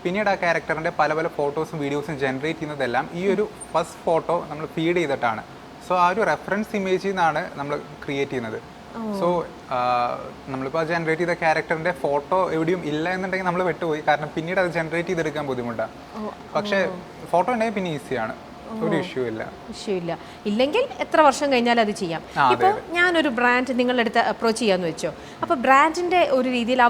പിന്നീട് ആ ക്യാരക്ടറിൻ്റെ പല ഫോട്ടോസും വീഡിയോസും ജനറേറ്റ് ചെയ്യുന്നതെല്ലാം ഈ ഒരു ഫസ്റ്റ് ഫോട്ടോ നമ്മൾ ഫീഡ് ചെയ്തിട്ടാണ്. സോ ആ ഒരു റെഫറൻസ് ഇമേജിൽ നിന്നാണ് നമ്മൾ ക്രിയേറ്റ് ചെയ്യുന്നത്. സോ നമ്മളിപ്പോൾ ജനറേറ്റ് ചെയ്ത ക്യാരക്ടറിന്റെ ഫോട്ടോ എവിടെയും ഇല്ല എന്നുണ്ടെങ്കിൽ നമ്മൾ വിട്ടുപോയി, കാരണം പിന്നീട് അത് ജനറേറ്റ് ചെയ്തെടുക്കാൻ ബുദ്ധിമുട്ടാണ്. പക്ഷേ ഫോട്ടോ ഉണ്ടെങ്കിൽ പിന്നെ ഈസിയാണ്, ഒരു ഇഷ്യൂ ഇല്ല. ഇല്ലെങ്കിൽ എത്ര വർഷം കഴിഞ്ഞാലും അത് ചെയ്യാം. ഇപ്പോൾ ഞാനൊരു ബ്രാൻഡ് നിങ്ങളുടെ അടുത്ത് അപ്രോച്ച് ചെയ്യാന്ന് വെച്ചോ, അപ്പോൾ ബ്രാൻഡിന്റെ ഒരു രീതിയിൽ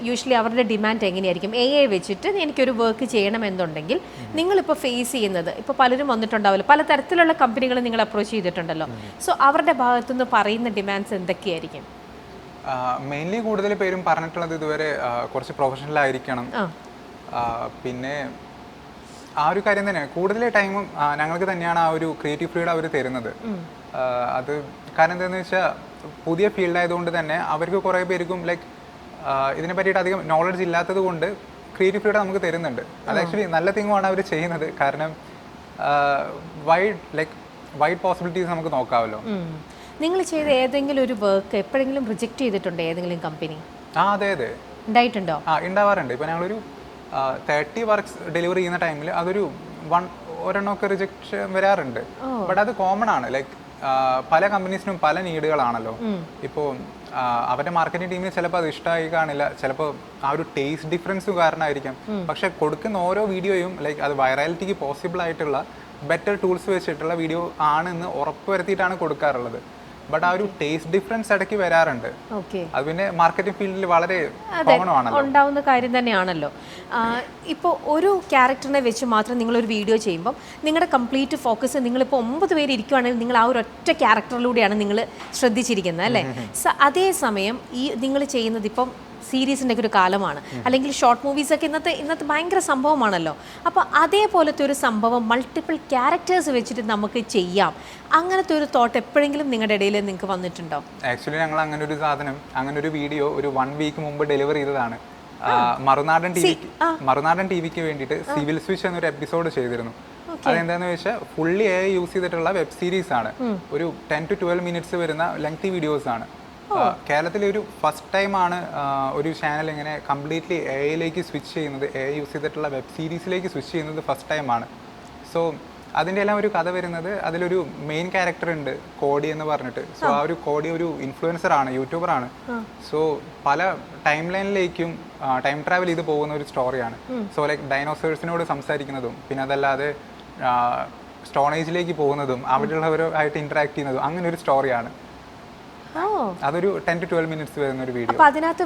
യൂഷ്വലി അവരുടെ ഡിമാൻഡ് എങ്ങനെയായിരിക്കും? AI വെച്ചിട്ട് എനിക്കൊരു വർക്ക് ചെയ്യണമെന്നുണ്ടെങ്കിൽ നിങ്ങളിപ്പോൾ ഫേസ് ചെയ്യുന്നത്, ഇപ്പോൾ പലരും വന്നിട്ടുണ്ടാവില്ല, പല തരത്തിലുള്ള കമ്പനികൾ നിങ്ങൾ അപ്രോച്ച് ചെയ്തിട്ടുണ്ടല്ലോ. സോ അവരുടെ ഭാഗത്തുനിന്ന് പറയുന്ന ഡിമാൻഡ്സ് എന്തൊക്കെയായിരിക്കും? മെയിൻലി കൂടുതൽ പേരും പറഞ്ഞിട്ടുള്ളത് ഇതുവരെ കുറച്ച് പ്രൊഫഷണൽ ആയിരിക്കണം, പിന്നെ ആ ഒരു കാര്യം തന്നെയാണ് കൂടുതൽ ടൈമും ഞങ്ങൾക്ക് തന്നെയാണ് ആ ഒരു ക്രിയേറ്റീവ് ഫ്രീഡം അവർ തരുന്നത്. അത് കാരണം എന്താണെന്ന് വെച്ചാൽ പുതിയ ഫീൽഡ് ആയതുകൊണ്ട് തന്നെ അവർക്ക് കുറേ പേർക്കും ലൈക്ക് ഇതിനെ പറ്റിയിട്ട് അധികം നോളജ് ഇല്ലാത്തത് കൊണ്ട് ക്രിയേറ്റീവ് ഫ്രീഡം നമുക്ക് തരുന്നുണ്ട്. അത് ആക്ച്വലി നല്ല തിങ്ങുമാണ് അവർ ചെയ്യുന്നത്, കാരണം വൈഡ് പോസിബിലിറ്റീസ് നമുക്ക് നോക്കാമല്ലോ. നിങ്ങൾ ചെയ്ത ഏതെങ്കിലും ഒരു വർക്ക് എപ്പോഴെങ്കിലും റിജക്റ്റ് ചെയ്തിട്ടുണ്ടോ ഏതെങ്കിലും കമ്പനി? അതെ ഉണ്ടായിട്ടുണ്ടോ? ഉണ്ടാവാറുണ്ട്. ഇപ്പോൾ ഞങ്ങളൊരു 30 വർക്ക്സ് ഡെലിവറി ചെയ്യുന്ന ടൈമിൽ അതൊരു ഒരെണ്ണമൊക്കെ റിജക്ഷൻ വരാറുണ്ട്. ബട്ട് അത് കോമൺ ആണ്. ലൈക്ക് പല കമ്പനീസിനും പല നീഡുകളാണല്ലോ. ഇപ്പോൾ അവരുടെ മാർക്കറ്റിംഗ് ടീമിന് ചിലപ്പോൾ അത് ഇഷ്ടമായി കാണില്ല, ചിലപ്പോൾ ആ ഒരു ടേസ്റ്റ് ഡിഫറൻസ് കാരണമായിരിക്കാം. പക്ഷെ കൊടുക്കുന്ന ഓരോ വീഡിയോയും ലൈക്ക് അത് വൈറാലിറ്റിക്ക് പോസിബിൾ ആയിട്ടുള്ള ബെറ്റർ ടൂൾസ് വെച്ചിട്ടുള്ള വീഡിയോ ആണെന്ന് ഉറപ്പ് വരുത്തിയിട്ടാണ് കൊടുക്കാറുള്ളത്. ബട്ട് ആ ഒരു ടേസ്റ്റ് ഡിഫറൻസ് ഇടയ്ക്ക് വരാറുണ്ട്. അത് പിന്നെ മാർക്കറ്റിംഗ് ഫീൽഡിൽ വളരെ കോമൺ ആണല്ലോ, ഉണ്ടാവുന്ന കാര്യം തന്നെയാണല്ലോ. ഇപ്പോൾ ഒരു ക്യാരക്ടറിനെ വെച്ച് മാത്രം നിങ്ങളൊരു വീഡിയോ ചെയ്യുമ്പോൾ നിങ്ങളുടെ കംപ്ലീറ്റ് ഫോക്കസ് നിങ്ങളിപ്പോൾ 9 പേര് ഇരിക്കുവാണെങ്കിൽ നിങ്ങൾ ആ ഒരു ഒറ്റ ക്യാരക്ടറിലൂടെയാണ് നിങ്ങൾ ശ്രദ്ധിച്ചിരിക്കുന്നത് അല്ലേ? അതേസമയം ഈ നിങ്ങൾ ചെയ്യുന്നത് ഇപ്പം സീരീസിൻ്റെ ഒക്കെ ഒരു കാലമാണ്, അല്ലെങ്കിൽ ഷോർട്ട് മൂവീസൊക്കെ ഇന്നത്തെ ഭയങ്കര സംഭവമാണല്ലോ. അപ്പോൾ അതേപോലത്തെ ഒരു സംഭവം മൾട്ടിപ്പിൾ ക്യാരക്ടേഴ്സ് വെച്ചിട്ട് നമുക്ക് ചെയ്യാം, അങ്ങനത്തെ ഒരു തോട്ട് എപ്പോഴെങ്കിലും നിങ്ങളുടെ ഇടയിൽ നിങ്ങൾക്ക് വന്നിട്ടുണ്ടോ? ആക്ച്വലി ഞങ്ങൾ അങ്ങനെ ഒരു വീഡിയോ ഒരു 1 വീക്ക് മുമ്പ് ഡെലിവർ ചെയ്തതാണ്. മറുനാടൻ ടിവിക്ക് വേണ്ടിയിട്ട് സിവിൽ സ്വിച്ച് എന്നൊരു എപ്പിസോഡ് ചെയ്തിരുന്നു. അതെന്താന്ന് വെച്ചാൽ ഫുള്ളി AI യൂസ് ചെയ്തിട്ടുള്ള വെബ് സീരീസ് ആണ്. ഒരു 10 to 12 മിനിറ്റ്സ് വരുന്ന ലെങ്തി വീഡിയോസ് ആണ്. കേരളത്തിലെ ഒരു ഫസ്റ്റ് ടൈമാണ് ഒരു ചാനൽ ഇങ്ങനെ കംപ്ലീറ്റ്ലി AI സ്വിച്ച് ചെയ്യുന്നത്, AI യൂസ് ചെയ്തിട്ടുള്ള വെബ് സീരീസിലേക്ക് സ്വിച്ച് ചെയ്യുന്നത് ഫസ്റ്റ് ടൈമാണ്. സോ അതിൻ്റെ എല്ലാം ഒരു കഥ വരുന്നത്, അതിലൊരു മെയിൻ ക്യാരക്ടർ ഉണ്ട് കോഡി എന്ന് പറഞ്ഞിട്ട്. സോ ആ ഒരു കോഡി ഒരു ഇൻഫ്ലുവൻസർ ആണ്, യൂട്യൂബർ ആണ്. സോ പല ടൈം ലൈനിലേക്കും ടൈം ട്രാവൽ ചെയ്ത് പോകുന്ന ഒരു സ്റ്റോറിയാണ്. സോ ലൈക്ക് ഡൈനോസേഴ്സിനോട് സംസാരിക്കുന്നതും, പിന്നെ അതല്ലാതെ സ്റ്റോണേജിലേക്ക് പോകുന്നതും അവിടെയുള്ളവരുമായിട്ട് ഇന്ററാക്ട് ചെയ്യുന്നതും അങ്ങനെ ഒരു സ്റ്റോറിയാണ്. ഓ, അതൊരു 10 to 12 minutes വരുന്ന ഒരു വീഡിയോ. അപ്പൊ അതിനകത്ത്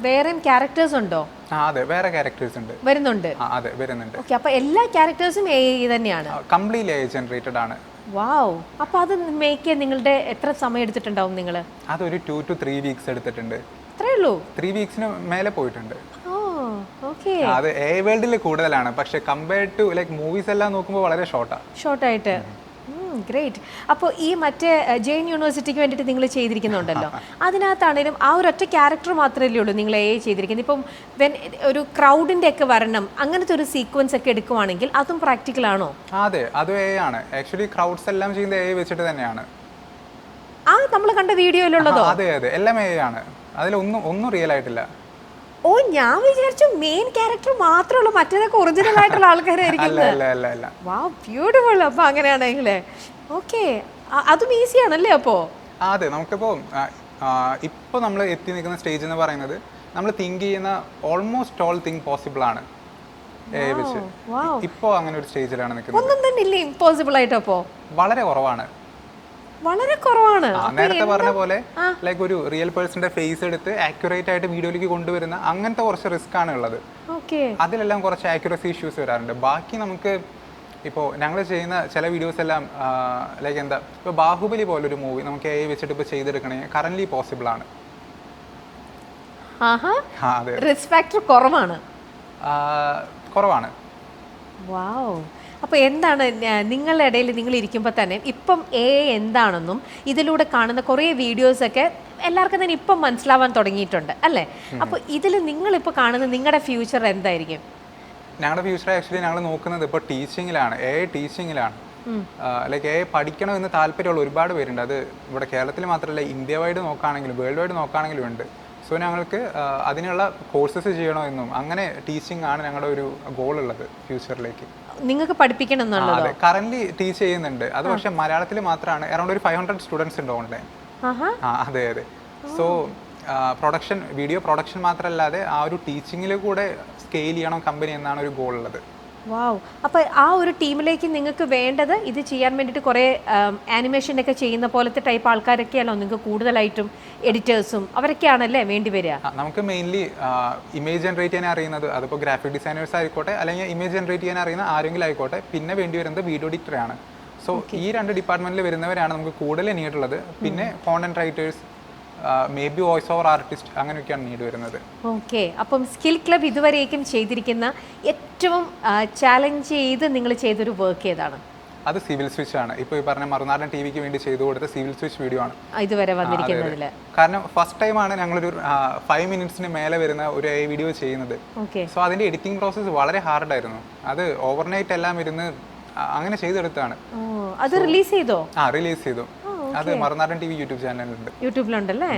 വേറെയും ക്യാരക്ടേഴ്സ് ഉണ്ടോ? അതെ, വേറെ ക്യാരക്ടേഴ്സ് ഉണ്ട്. വരുന്നുണ്ട്. അതെ, വരുന്നുണ്ട്. ഓക്കെ, അപ്പൊ എല്ലാ ക്യാരക്ടേഴ്സും AI തന്നെയാണ്? കംപ്ലീറ്റ്ലി AI ജനറേറ്റഡ് ആണ്. വാവ്. അപ്പൊ അത് മേക്ക് ചെയ്യാൻ നിങ്ങളുടെ എത്ര സമയം എടുത്തിട്ടുണ്ടാവും നിങ്ങൾ? അതൊരു 2 to 3 weeks എടുത്തിട്ടുണ്ട്. അത്രേ ഉള്ളൂ? 3 weeksന് മേലെ പോയിട്ടുണ്ട്. ഓ, ഓക്കെ. അത് AI വേൾഡിൽ കൂടുതലാണ്, പക്ഷെ കമ്പയർഡ് ടു ലൈക്ക് മൂവീസ് എല്ലാം നോക്കുമ്പോൾ വളരെ ഷോർട്ടായിട്ട്. ഗ്രേറ്റ്. അപ്പോൾ ഈ മറ്റേ ജെയിൻ യൂണിവേഴ്സിറ്റിക്ക് വേണ്ടിയിട്ട് നിങ്ങൾ ചെയ്തിരിക്കുന്നുണ്ടല്ലോ, അതിനകത്താണേലും ആ ഒരു ഒറ്റ ക്യാരക്ടർ മാത്രമല്ലേ ഉള്ളൂ നിങ്ങൾ AI ചെയ്തിരിക്കുന്നത്? ഇപ്പം ഒരു ക്രൗഡിൻ്റെ ഒക്കെ വരണം, അങ്ങനത്തെ ഒരു സീക്വൻസ് ഒക്കെ എടുക്കുവാണെങ്കിൽ അതും പ്രാക്ടിക്കൽ ആണോ? അതെ, അതും AI ആണ്. ആക്ച്വലി ക്രൗഡ്സ് എല്ലാം ചെയ്യുന്നത് AI വെച്ചിട്ട് തന്നെയാണ്. ആ നമ്മൾ കണ്ട വീഡിയോയിലുള്ളതോ? അതെ, എല്ലാം AI ആണ്. അതിലൊന്നും റിയൽ ആയിട്ടില്ല. ഓ, ഞാൻ വിചാരിച്ചു മെയിൻ ക്യാരക്ടർ മാത്രമേ ഉള്ളൂ, മറ്റേതൊക്കെ ഒറിജിനൽ ആയിട്ടുള്ള ആൾക്കാരായിരിക്കും. വാവ്, ബ്യൂട്ടിഫുൾ. അപ്പൊ അങ്ങനെയാണെങ്കിലേ ഓക്കെ, അതും ഈസി ആണല്ലേ അപ്പോ? അതെ, നമുക്കിപ്പോ ഇപ്പോൾ നമ്മൾ എത്തി നിൽക്കുന്ന സ്റ്റേജ് എന്ന് പറയുന്നത് നമ്മൾ തിങ്ക് ചെയ്യുന്ന ഓൾമോസ്റ്റ് ഓൾ തിങ് പോസിബിൾ ആണ് AI വെച്ച്. ഇപ്പോൾ അങ്ങനെ ഒരു സ്റ്റേജിലാണ് നിൽക്കുന്നത്. ഒന്നും തന്നെ ഇല്ല ഇമ്പോസിബിൾ ആയിട്ടപ്പോ? വളരെ കുറവാണ്. വളരെ കുറവാണ്. നേരത്തെ പറഞ്ഞ പോലെ ലൈക്ക് ഒരു റിയൽ പേഴ്സന്റെ ഫേസ് എടുത്ത് ആക്യുറേറ്റ് ആയിട്ട് വീഡിയോയിലേക്ക് കൊണ്ടുവരുന്ന അങ്ങനത്തെ കുറച്ച് റിസ്ക് ആണ് ഉള്ളത്. അതിലെല്ലാം കുറച്ച് ആക്യുറസി ഇഷ്യൂസ് വരാറുണ്ട്. ബാക്കി നമുക്ക് ഇപ്പോൾ ഞങ്ങൾ ചെയ്യുന്ന ചില വീഡിയോസ് എല്ലാം ലൈക്ക് എന്താ, ഇപ്പോൾ ബാഹുബലി പോലൊരു മൂവി നമുക്ക് AI വെച്ചിട്ട് ഇപ്പോൾ ചെയ്തെടുക്കണമെങ്കിൽ കറന്റ് പോസിബിൾ ആണ്. റിസ്ക് ഫാക്ടർ കുറവാണ്. വാവ്. അപ്പോൾ എന്താണ് നിങ്ങളുടെ ഇടയിൽ നിങ്ങൾ ഇരിക്കുമ്പോൾ തന്നെ ഇപ്പം AI എന്താണെന്നും ഇതിലൂടെ കാണുന്ന കുറേ വീഡിയോസൊക്കെ എല്ലാവർക്കും തന്നെ ഇപ്പം മനസ്സിലാവാൻ തുടങ്ങിയിട്ടുണ്ട് അല്ലേ? അപ്പോൾ ഇതിൽ നിങ്ങളിപ്പോൾ കാണുന്ന നിങ്ങളുടെ ഫ്യൂച്ചർ എന്തായിരിക്കും? ഞങ്ങളുടെ ഫ്യൂച്ചർ ആക്ച്വലി ഞങ്ങൾ നോക്കുന്നത് ഇപ്പോൾ ടീച്ചിങ്ങിലാണ്. AI ടീച്ചിങ്ങിലാണ്. ലൈക്ക് AI പഠിക്കണമെന്ന് താല്പര്യമുള്ള ഒരുപാട് പേരുണ്ട്. അത് ഇവിടെ കേരളത്തിൽ മാത്രമല്ല, ഇന്ത്യ വൈഡ് നോക്കുകയാണെങ്കിലും വേൾഡ് വൈഡ് നോക്കുകയാണെങ്കിലും ഉണ്ട്. സോ ഞങ്ങൾക്ക് അതിനുള്ള കോഴ്സസ് ചെയ്യണമെന്നും അങ്ങനെ ടീച്ചിങ് ആണ് ഞങ്ങളുടെ ഒരു ഗോൾ ഉള്ളത് ഫ്യൂച്ചറിലേക്ക്. നിങ്ങൾക്ക് പഠിപ്പിക്കണം എന്നുള്ളത് കറന്റ് ടീച്ച് ചെയ്യുന്നുണ്ട്. അത് പക്ഷെ മലയാളത്തിൽ മാത്രമാണ്. അറൗണ്ട് ഒരു 500 സ്റ്റുഡൻസ് ഉണ്ട് ഓൺലൈൻ. അതെ. സോ വീഡിയോ പ്രൊഡക്ഷൻ മാത്രമല്ലാതെ ആ ഒരു ടീച്ചിങ്ങിൽ കൂടെ സ്കെയിൽ ചെയ്യണം കമ്പനി എന്നാണ് ഒരു ഗോൾ ഉള്ളത്. വാവ്. അപ്പോൾ ആ ഒരു ടീമിലേക്ക് നിങ്ങൾക്ക് വേണ്ടത് ഇത് ചെയ്യാൻ വേണ്ടിയിട്ട് കുറേ ആനിമേഷനൊക്കെ ചെയ്യുന്ന പോലത്തെ ടൈപ്പ് ആൾക്കാരൊക്കെയാണോ നിങ്ങൾക്ക് കൂടുതലായിട്ടും? എഡിറ്റേഴ്സും അവരൊക്കെയാണല്ലേ വേണ്ടി വരിക? നമുക്ക് മെയിൻലി ഇമേജ് ജനറേറ്റ് ചെയ്യാൻ അറിയുന്നത്, അതിപ്പോൾ ഗ്രാഫിക് ഡിസൈനേഴ്സ് ആയിക്കോട്ടെ അല്ലെങ്കിൽ ഇമേജ് ജനറേറ്റ് ചെയ്യാൻ അറിയുന്ന ആരെങ്കിലും ആയിക്കോട്ടെ. പിന്നെ വേണ്ടി വരുന്നത് വീഡിയോ എഡിറ്ററാണ്. സോ ഈ 2 ഡിപ്പാർട്ട്മെന്റിൽ വരുന്നവരാണ് നമുക്ക് കൂടുതൽ നീഡുള്ളത്. പിന്നെ content writers, may be voice over artist, അങ്ങനെയൊക്കെയാണ് നീഡ് വരുന്നത്. ഓക്കെ. അപ്പം സ്കിൽ ക്ലബ് ഇതുവരേക്കും ചെയ്തിരിക്കുന്ന ഏറ്റവും ചാലഞ്ച് ചെയ്ത് നിങ്ങൾ ചെയ്തൊരു വർക്ക് ഏതാണ്? അത് സിവിൽ സ്വിച്ച് ആണ്. ഇപ്പോൾ ഈ പറഞ്ഞ മറുനാടൻ ടിവിക്ക് വേണ്ടി ചെയ്തു കൊടുത്ത സിവിൽ സ്വിച്ച് വീഡിയോ ആണ് ഇതുവരെ വന്നിരിക്കുന്നതിൽ. കാരണം ഫസ്റ്റ് ടൈമാണ് ഞങ്ങളൊരു 5 മിനിറ്റ്സിന് മേലെ വരുന്ന ഒരു വീഡിയോ ചെയ്യുന്നത്. സോ അതിന്റെ എഡിറ്റിംഗ് പ്രോസസ്സ് വളരെ ഹാർഡായിരുന്നു. അത് ഓവർനൈറ്റ് എല്ലാം ഇരുന്ന് അങ്ങനെ ചെയ്തെടുത്താണ്. അത് റിലീസ് ചെയ്തോ? റിലീസ് ചെയ്തു. അത് മറുനാടൻ ടിവി യൂട്യൂബിലുണ്ടല്ലേ?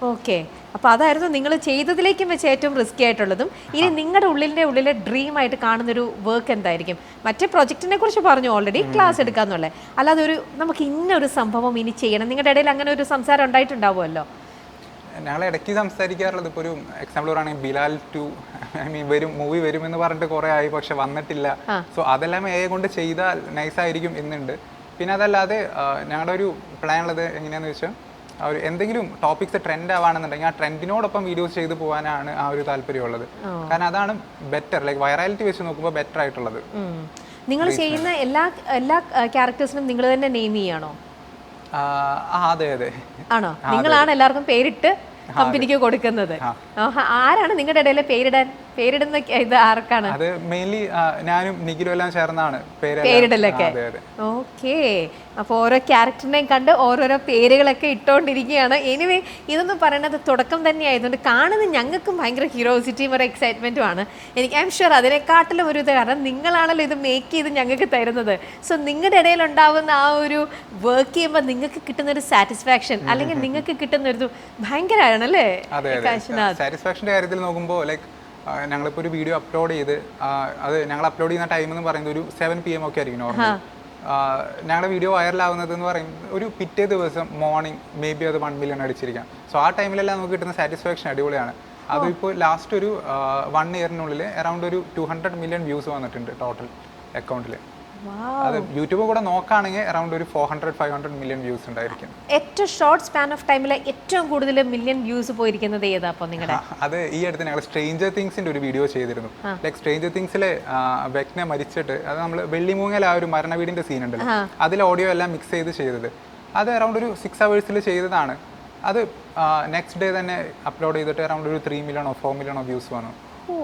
ഓക്കെ. അപ്പോൾ അതായിരുന്നു നിങ്ങൾ ചെയ്തതിലേക്കും വെച്ച് ഏറ്റവും റിസ്കി ആയിട്ടുള്ളതും. ഇനി നിങ്ങളുടെ ഉള്ളിലെ ഡ്രീം ആയിട്ട് കാണുന്നൊരു വർക്ക് എന്തായിരിക്കും? മറ്റേ പ്രൊജക്റ്റിനെ കുറിച്ച് പറഞ്ഞു ഓൾറെഡി, ക്ലാസ് എടുക്കാന്നുള്ളത്. അല്ലാതെ നമുക്ക് ഇന്നൊരു സംഭവം ഇനി ചെയ്യണം, നിങ്ങളുടെ ഇടയിൽ അങ്ങനെ ഒരു സംസാരം ഉണ്ടായിട്ടുണ്ടാവുമല്ലോ? ഞങ്ങൾ ഇടയ്ക്ക് സംസാരിക്കാറുള്ളത്, ഇപ്പോൾ ഒരു എക്സാമ്പിൾ പറയുകയാണെങ്കിൽ ബിലാൽ 2 മൂവി വരുമെന്ന് പറഞ്ഞിട്ട് കുറേ ആയി, പക്ഷെ വന്നിട്ടില്ല. സോ അതെല്ലാം AI കൊണ്ട് ചെയ്താൽ നൈസായിരിക്കും എന്നുണ്ട്. പിന്നെ അതല്ലാതെ ഞങ്ങളുടെ ഒരു പ്ലാൻ ഉള്ളത് എങ്ങനെയാണെന്ന് വെച്ചാൽ, എന്തെങ്കിലും ടോപ്പിക്സ് ട്രെൻഡ് ആവാണെന്നുണ്ടെങ്കിൽ ആ ട്രെൻഡിനോടൊപ്പം വീഡിയോസ് ചെയ്ത് പോകാനാണ് ആ ഒരു താല്പര്യമുള്ളത്. കാരണം അതാണ് ബെറ്റർ, ലൈക്ക് വൈറാലിറ്റി വെച്ച് നോക്കുമ്പോൾ ബെറ്റർ ആയിട്ടുള്ളത്. നിങ്ങൾ ചെയ്യുന്ന എല്ലാ ക്യാരക്ടേഴ്സിനും നിങ്ങൾ തന്നെ നെയിം ചെയ്യാണോ? അതെ. ആണോ? നിങ്ങളാണ് എല്ലാവർക്കും പേരിട്ട് കമ്പനിക്ക് കൊടുക്കുന്നത്? ആരാണ് നിങ്ങളുടെ ഇടയിലെ പേരിടുന്ന ഇത് ആർക്കാണ്? അത് മെയിൻലി ഞാനും നിഖിലും എല്ലാം ചേർന്നാണ് പേരിടലൊക്കെ. ഓക്കെ. അപ്പോൾ ഓരോ ക്യാരക്ടറിനെയും കണ്ട് ഓരോരോ പേരുകളൊക്കെ ഇട്ടുകൊണ്ടിരിക്കുകയാണ്. എനിവേ, ഇതൊന്നും പറയുന്നത് തുടക്കം തന്നെ ആയതുകൊണ്ട് കാണുന്ന ഞങ്ങൾക്കും ഭയങ്കര ക്യൂരിയോസിറ്റിയും ഒരു എക്സൈറ്റ്മെൻറ്റും ആണ്. എനിക്ക് ഐ എം ഷുവർ അതിനെക്കാട്ടിലും ഒരു ഇത്, കാരണം നിങ്ങളാണല്ലോ ഇത് മേക്ക് ചെയ്ത് ഞങ്ങൾക്ക് തരുന്നത്. സോ നിങ്ങളുടെ ഇടയിൽ ഉണ്ടാവുന്ന ആ ഒരു വർക്ക് ചെയ്യുമ്പോൾ നിങ്ങൾക്ക് കിട്ടുന്നൊരു സാറ്റിസ്ഫാക്ഷൻ, അല്ലെങ്കിൽ നിങ്ങൾക്ക് കിട്ടുന്നൊരു ഭയങ്കരമാണല്ലേ സാറ്റിസ്ഫാക്ഷൻ്റെ കാര്യത്തിൽ നോക്കുമ്പോൾ, ലൈക്ക് ഞങ്ങളിപ്പോൾ ഒരു വീഡിയോ അപ്ലോഡ് ചെയ്ത് അത് ഞങ്ങൾ അപ്ലോഡ് ചെയ്യുന്ന ടൈം എന്ന് പറയുന്നത് ഒരു 7 PM ഒക്കെ ആയിരിക്കും നോർമൽ. ഞങ്ങളുടെ വീഡിയോ വൈറലാവുന്നത് എന്ന് പറയുന്നത് ഒരു പിറ്റേ ദിവസം മോർണിംഗ് മേ ബി അത് 1 million അടിച്ചിരിക്കാം. സോ ആ ടൈമിലെല്ലാം നമുക്ക് കിട്ടുന്ന സാറ്റിസ്ഫാക്ഷൻ അടിപൊളിയാണ്. അതിപ്പോൾ ലാസ്റ്റ് ഒരു 1 yearനുള്ളിൽ അറൗണ്ട് ഒരു 200 million വ്യൂസ് വന്നിട്ടുണ്ട് ടോട്ടൽ അക്കൗണ്ടിൽ. അത് യൂട്യൂബ് കൂടെ നോക്കുകയാണെങ്കിൽ അറൗണ്ട് ഒരു 400-500 മില്യൺ വ്യൂസ് ഉണ്ടായിരിക്കും. ഏറ്റവും ഷോർട്ട് സ്പാൻ ഓഫ് ടൈമിൽ ഏറ്റവും കൂടുതൽ മില്യൺ വ്യൂസ് പോയിരിക്കുന്നത് ഏതാ അപ്പോൾ നിങ്ങളുടെ? അത് ഈ അടുത്ത് ഞങ്ങൾ സ്ട്രേഞ്ചർ തിങ്സിന്റെ ഒരു വീഡിയോ ചെയ്തിരുന്നു. ലൈക്ക് സ്ട്രേഞ്ചർ തിങ്സിലെ വെക്നെ മരിച്ചിട്ട് അത് നമ്മൾ വെള്ളിമൂങ്ങൽ ആ ഒരു മരണ വീടിന്റെ സീൻ ഉണ്ടല്ലോ, അതിൽ ഓഡിയോ എല്ലാം മിക്സ് ചെയ്ത് അത് അറൗണ്ട് ഒരു 6 hours ചെയ്തതാണ്. അത് നെക്സ്റ്റ് ഡേ തന്നെ അപ്ലോഡ് ചെയ്തിട്ട് അറൗണ്ട് ഒരു 3 million or 4 million വ്യൂസ് വന്നു. ഓ,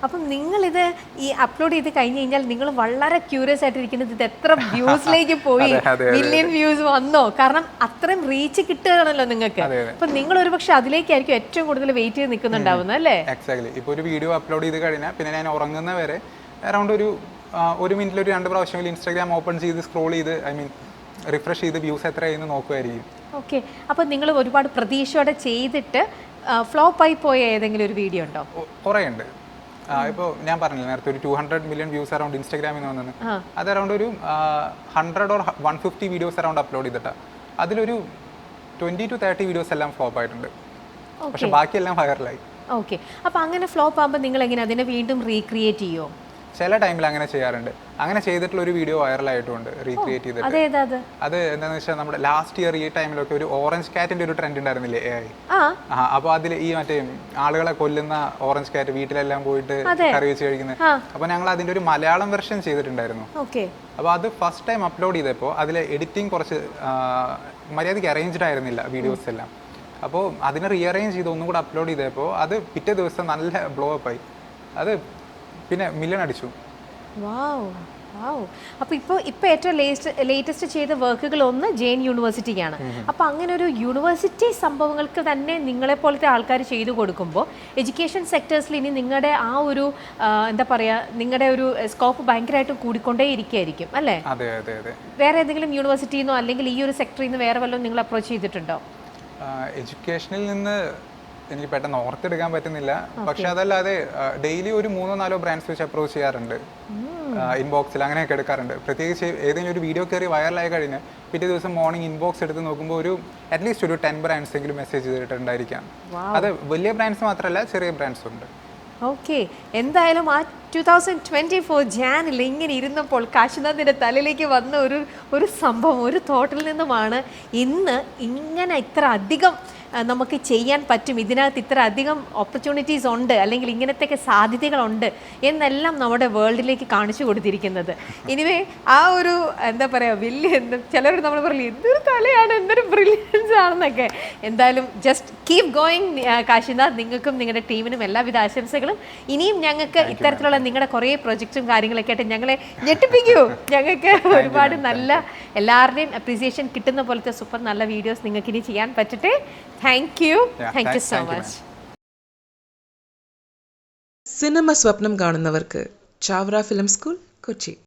അപ്പം നിങ്ങളിത് ഈ അപ്ലോഡ് ചെയ്ത് കഴിഞ്ഞ് കഴിഞ്ഞാൽ നിങ്ങൾ വളരെ ക്യൂരിയസ് ആയിട്ടിരിക്കുന്നത് ഇത് എത്ര വ്യൂസിലേക്ക് പോയി, മില്യൺ വ്യൂസ് വന്നോ? കാരണം അത്രയും റീച്ച് കിട്ടുകയാണല്ലോ നിങ്ങൾക്ക്. അപ്പൊ നിങ്ങൾ ഒരു പക്ഷെ അതിലേക്കായിരിക്കും ഏറ്റവും കൂടുതൽ വെയിറ്റ് ചെയ്ത് നിൽക്കുന്നുണ്ടാവുന്നത് അല്ലേ? എക്സാക്ട്ലി. ഇപ്പോൾ ഒരു വീഡിയോ അപ്ലോഡ് ചെയ്ത് കഴിഞ്ഞാൽ പിന്നെ ഞാൻ ഉറങ്ങുന്ന വരെ അറൗണ്ട് ഒരു 1 മിനിറ്റിൽ ഒരു 2 പ്രാവശ്യം ഇൻസ്റ്റാഗ്രാം ഓപ്പൺ ചെയ്ത് സ്ക്രോൾ ചെയ്ത് റിഫ്രഷ് ചെയ്ത് വ്യൂസ് എത്രയായിരുന്നു നോക്കുമായിരിക്കും. ഓക്കെ, അപ്പോൾ നിങ്ങൾ ഒരുപാട് പ്രതീക്ഷയോടെ ചെയ്തിട്ട് ഫ്ലോപ്പായി പോയ ഏതെങ്കിലും ഒരു വീഡിയോ ഉണ്ടോ? കുറേ ഉണ്ട്. ഇപ്പോൾ ഞാൻ പറഞ്ഞില്ല നേരത്തെ ഒരു 200 മില്യൺ വ്യൂസ് അറൗണ്ട് ഇൻസ്റ്റാഗ്രാമിൽ നിന്ന് വന്നത്. അത് അറൗണ്ട് ഒരു 100 or 150 വീഡിയോസ് അറൗണ്ട് അപ്ലോഡ് ചെയ്തിട്ടാണ്. അതിലൊരു 20 to 30 വീഡിയോസ് എല്ലാം ഫ്ലോപ്പ് ആയിട്ടുണ്ട്. പക്ഷെ ബാക്കിയെല്ലാം വൈറലായി. ഓക്കെ, അപ്പോൾ അങ്ങനെ ഫ്ലോപ്പ് ആകുമ്പോൾ നിങ്ങൾ എങ്ങനെ അതിനെ വീണ്ടും റീക്രിയേറ്റ് ചെയ്യുമോ? ചില ടൈമിൽ അങ്ങനെ ചെയ്യാറുണ്ട്. അങ്ങനെ ചെയ്തിട്ടുള്ള ഒരു വീഡിയോ വൈറലായിട്ടുണ്ട് റീക്രിയേറ്റ് ചെയ്തിട്ട്. അത് എന്താണെന്ന് വെച്ചാൽ നമ്മുടെ ലാസ്റ്റ് ഇയർ ഈ ടൈമിലൊക്കെ ഒരു ഓറഞ്ച് കാറ്റിന്റെ ഒരു ട്രെൻഡ് ഉണ്ടായിരുന്നില്ലേ AI? അപ്പോൾ അതിൽ ഈ മറ്റേ ആളുകളെ കൊല്ലുന്ന ഓറഞ്ച് കാറ്റ് വീട്ടിലെല്ലാം പോയിട്ട് കറി വെച്ച് കഴിക്കുന്നത്. അപ്പോൾ ഞങ്ങൾ അതിന്റെ ഒരു മലയാളം വെർഷൻ ചെയ്തിട്ടുണ്ടായിരുന്നു. അപ്പോൾ അത് ഫസ്റ്റ് ടൈം അപ്ലോഡ് ചെയ്തപ്പോൾ അതിലെ എഡിറ്റിംഗ് കുറച്ച് മര്യാദയ്ക്ക് അറേഞ്ച്ഡ് ആയിരുന്നില്ല വീഡിയോസ് എല്ലാം. അപ്പോൾ അതിനെ റീഅറേഞ്ച് ചെയ്ത് ഒന്നും കൂടെ അപ്ലോഡ് ചെയ്തപ്പോൾ അത് പിറ്റേ ദിവസം നല്ല ബ്ലോ അപ്പ് ആയി. അത് പിന്നെ മില്യൺ അടിച്ചു. അപ്പോൾ ഇപ്പോൾ ഏറ്റവും ലേറ്റസ്റ്റ് ചെയ്ത വർക്കുകൾ ഒന്ന് ജെയിൻ യൂണിവേഴ്സിറ്റിക്കാണ്. അപ്പോൾ അങ്ങനെ ഒരു യൂണിവേഴ്സിറ്റി സംഭവങ്ങൾക്ക് തന്നെ നിങ്ങളെപ്പോലത്തെ ആൾക്കാർ ചെയ്തു കൊടുക്കുമ്പോൾ എഡ്യൂക്കേഷൻ സെക്ടേഴ്സിൽ ഇനി നിങ്ങളുടെ ആ ഒരു എന്താ പറയുക, നിങ്ങളുടെ ഒരു സ്കോപ്പ് ഭയങ്കരമായിട്ട് കൂടിക്കൊണ്ടേ ഇരിക്കുകയായിരിക്കും അല്ലേ? അതെ അതെ അതെ. വേറെ ഏതെങ്കിലും യൂണിവേഴ്സിറ്റിയിൽ നിന്നോ അല്ലെങ്കിൽ ഈ ഒരു സെക്ടറിൽ നിന്ന് വേറെ വല്ലതും നിങ്ങൾ അപ്രോച്ച് ചെയ്തിട്ടുണ്ടോ? എഡ്യൂക്കേഷനിൽ നിന്ന് എനിക്ക് പെട്ടെന്ന് ഓർത്തെടുക്കാൻ പറ്റുന്നില്ല. പക്ഷെ അതല്ലാതെ ഡെയിലി ഒരു 3-4 ബ്രാൻഡ്സ് വെച്ച് അപ്രോച്ച് ചെയ്യാറുണ്ട്. ഇൻബോക്സിൽ അങ്ങനെയൊക്കെ എടുക്കാറുണ്ട്. പ്രത്യേകിച്ച് ഏതെങ്കിലും ഒരു വീഡിയോ കയറി വൈറലായി കഴിഞ്ഞ് പിറ്റേ ദിവസം മോർണിംഗ് ഇൻബോക്സ് എടുത്ത് നോക്കുമ്പോൾ ഒരു അറ്റ്ലീസ്റ്റ് ഒരു 10 ബ്രാൻഡ്സ് എങ്കിലും മെസ്സേജ് ചെയ്തിട്ടുണ്ടായിരിക്കാം. അത് വലിയ ബ്രാൻഡ്സ് മാത്രമല്ല, ചെറിയ ബ്രാൻഡ്സും ഉണ്ട്. ഓക്കെ, എന്തായാലും ആ 2024 ജാനിൽ ഇങ്ങനെ ഇരുന്നപ്പോൾ കാശിനാഥിൻ്റെ തലയിലേക്ക് വന്ന ഒരു സംഭവം, ഒരു തോട്ടിൽ നിന്നുമാണ് ഇന്ന് ഇങ്ങനെ ഇത്ര അധികം നമുക്ക് ചെയ്യാൻ പറ്റും, ഇതിനകത്ത് ഇത്ര അധികം ഓപ്പർച്യൂണിറ്റീസ് ഉണ്ട്, അല്ലെങ്കിൽ ഇങ്ങനത്തെയൊക്കെ സാധ്യതകളുണ്ട് എന്നെല്ലാം നമ്മുടെ വേൾഡിലേക്ക് കാണിച്ചു കൊടുത്തിരിക്കുന്നത്. എനിവേ ആ ഒരു എന്താ പറയുക, വലിയ ചിലരോട് നമ്മൾ പറയില്ല എന്തൊരു കലയാണ്, എന്തൊരു ബ്രില്യൻസ് ആണെന്നൊക്കെ. എന്തായാലും ജസ്റ്റ് കീപ് ഗോയിങ് കാശിനാഥ്. നിങ്ങൾക്കും നിങ്ങളുടെ ടീമിനും എല്ലാവിധ ആശംസകളും. ഇനിയും ഞങ്ങൾക്ക് ഇത്തരത്തിലുള്ള നിങ്ങളുടെ കുറേ പ്രൊജക്ട്സും കാര്യങ്ങളൊക്കെ ആയിട്ട് ഞങ്ങളെ ഞെട്ടിപ്പിക്കൂ. ഞങ്ങൾക്ക് ഒരുപാട് നല്ല എല്ലാവരുടെയും അപ്രീസിയേഷൻ കിട്ടുന്ന പോലത്തെ സൂപ്പർ നല്ല വീഡിയോസ് നിങ്ങൾക്ക് ഇനി ചെയ്യാൻ പറ്റട്ടെ. Thank you so much. Cinema സ്വപ്നം കാണുന്നവർക്ക് ചാവറ ഫിലിം സ്കൂൾ, കൊച്ചി.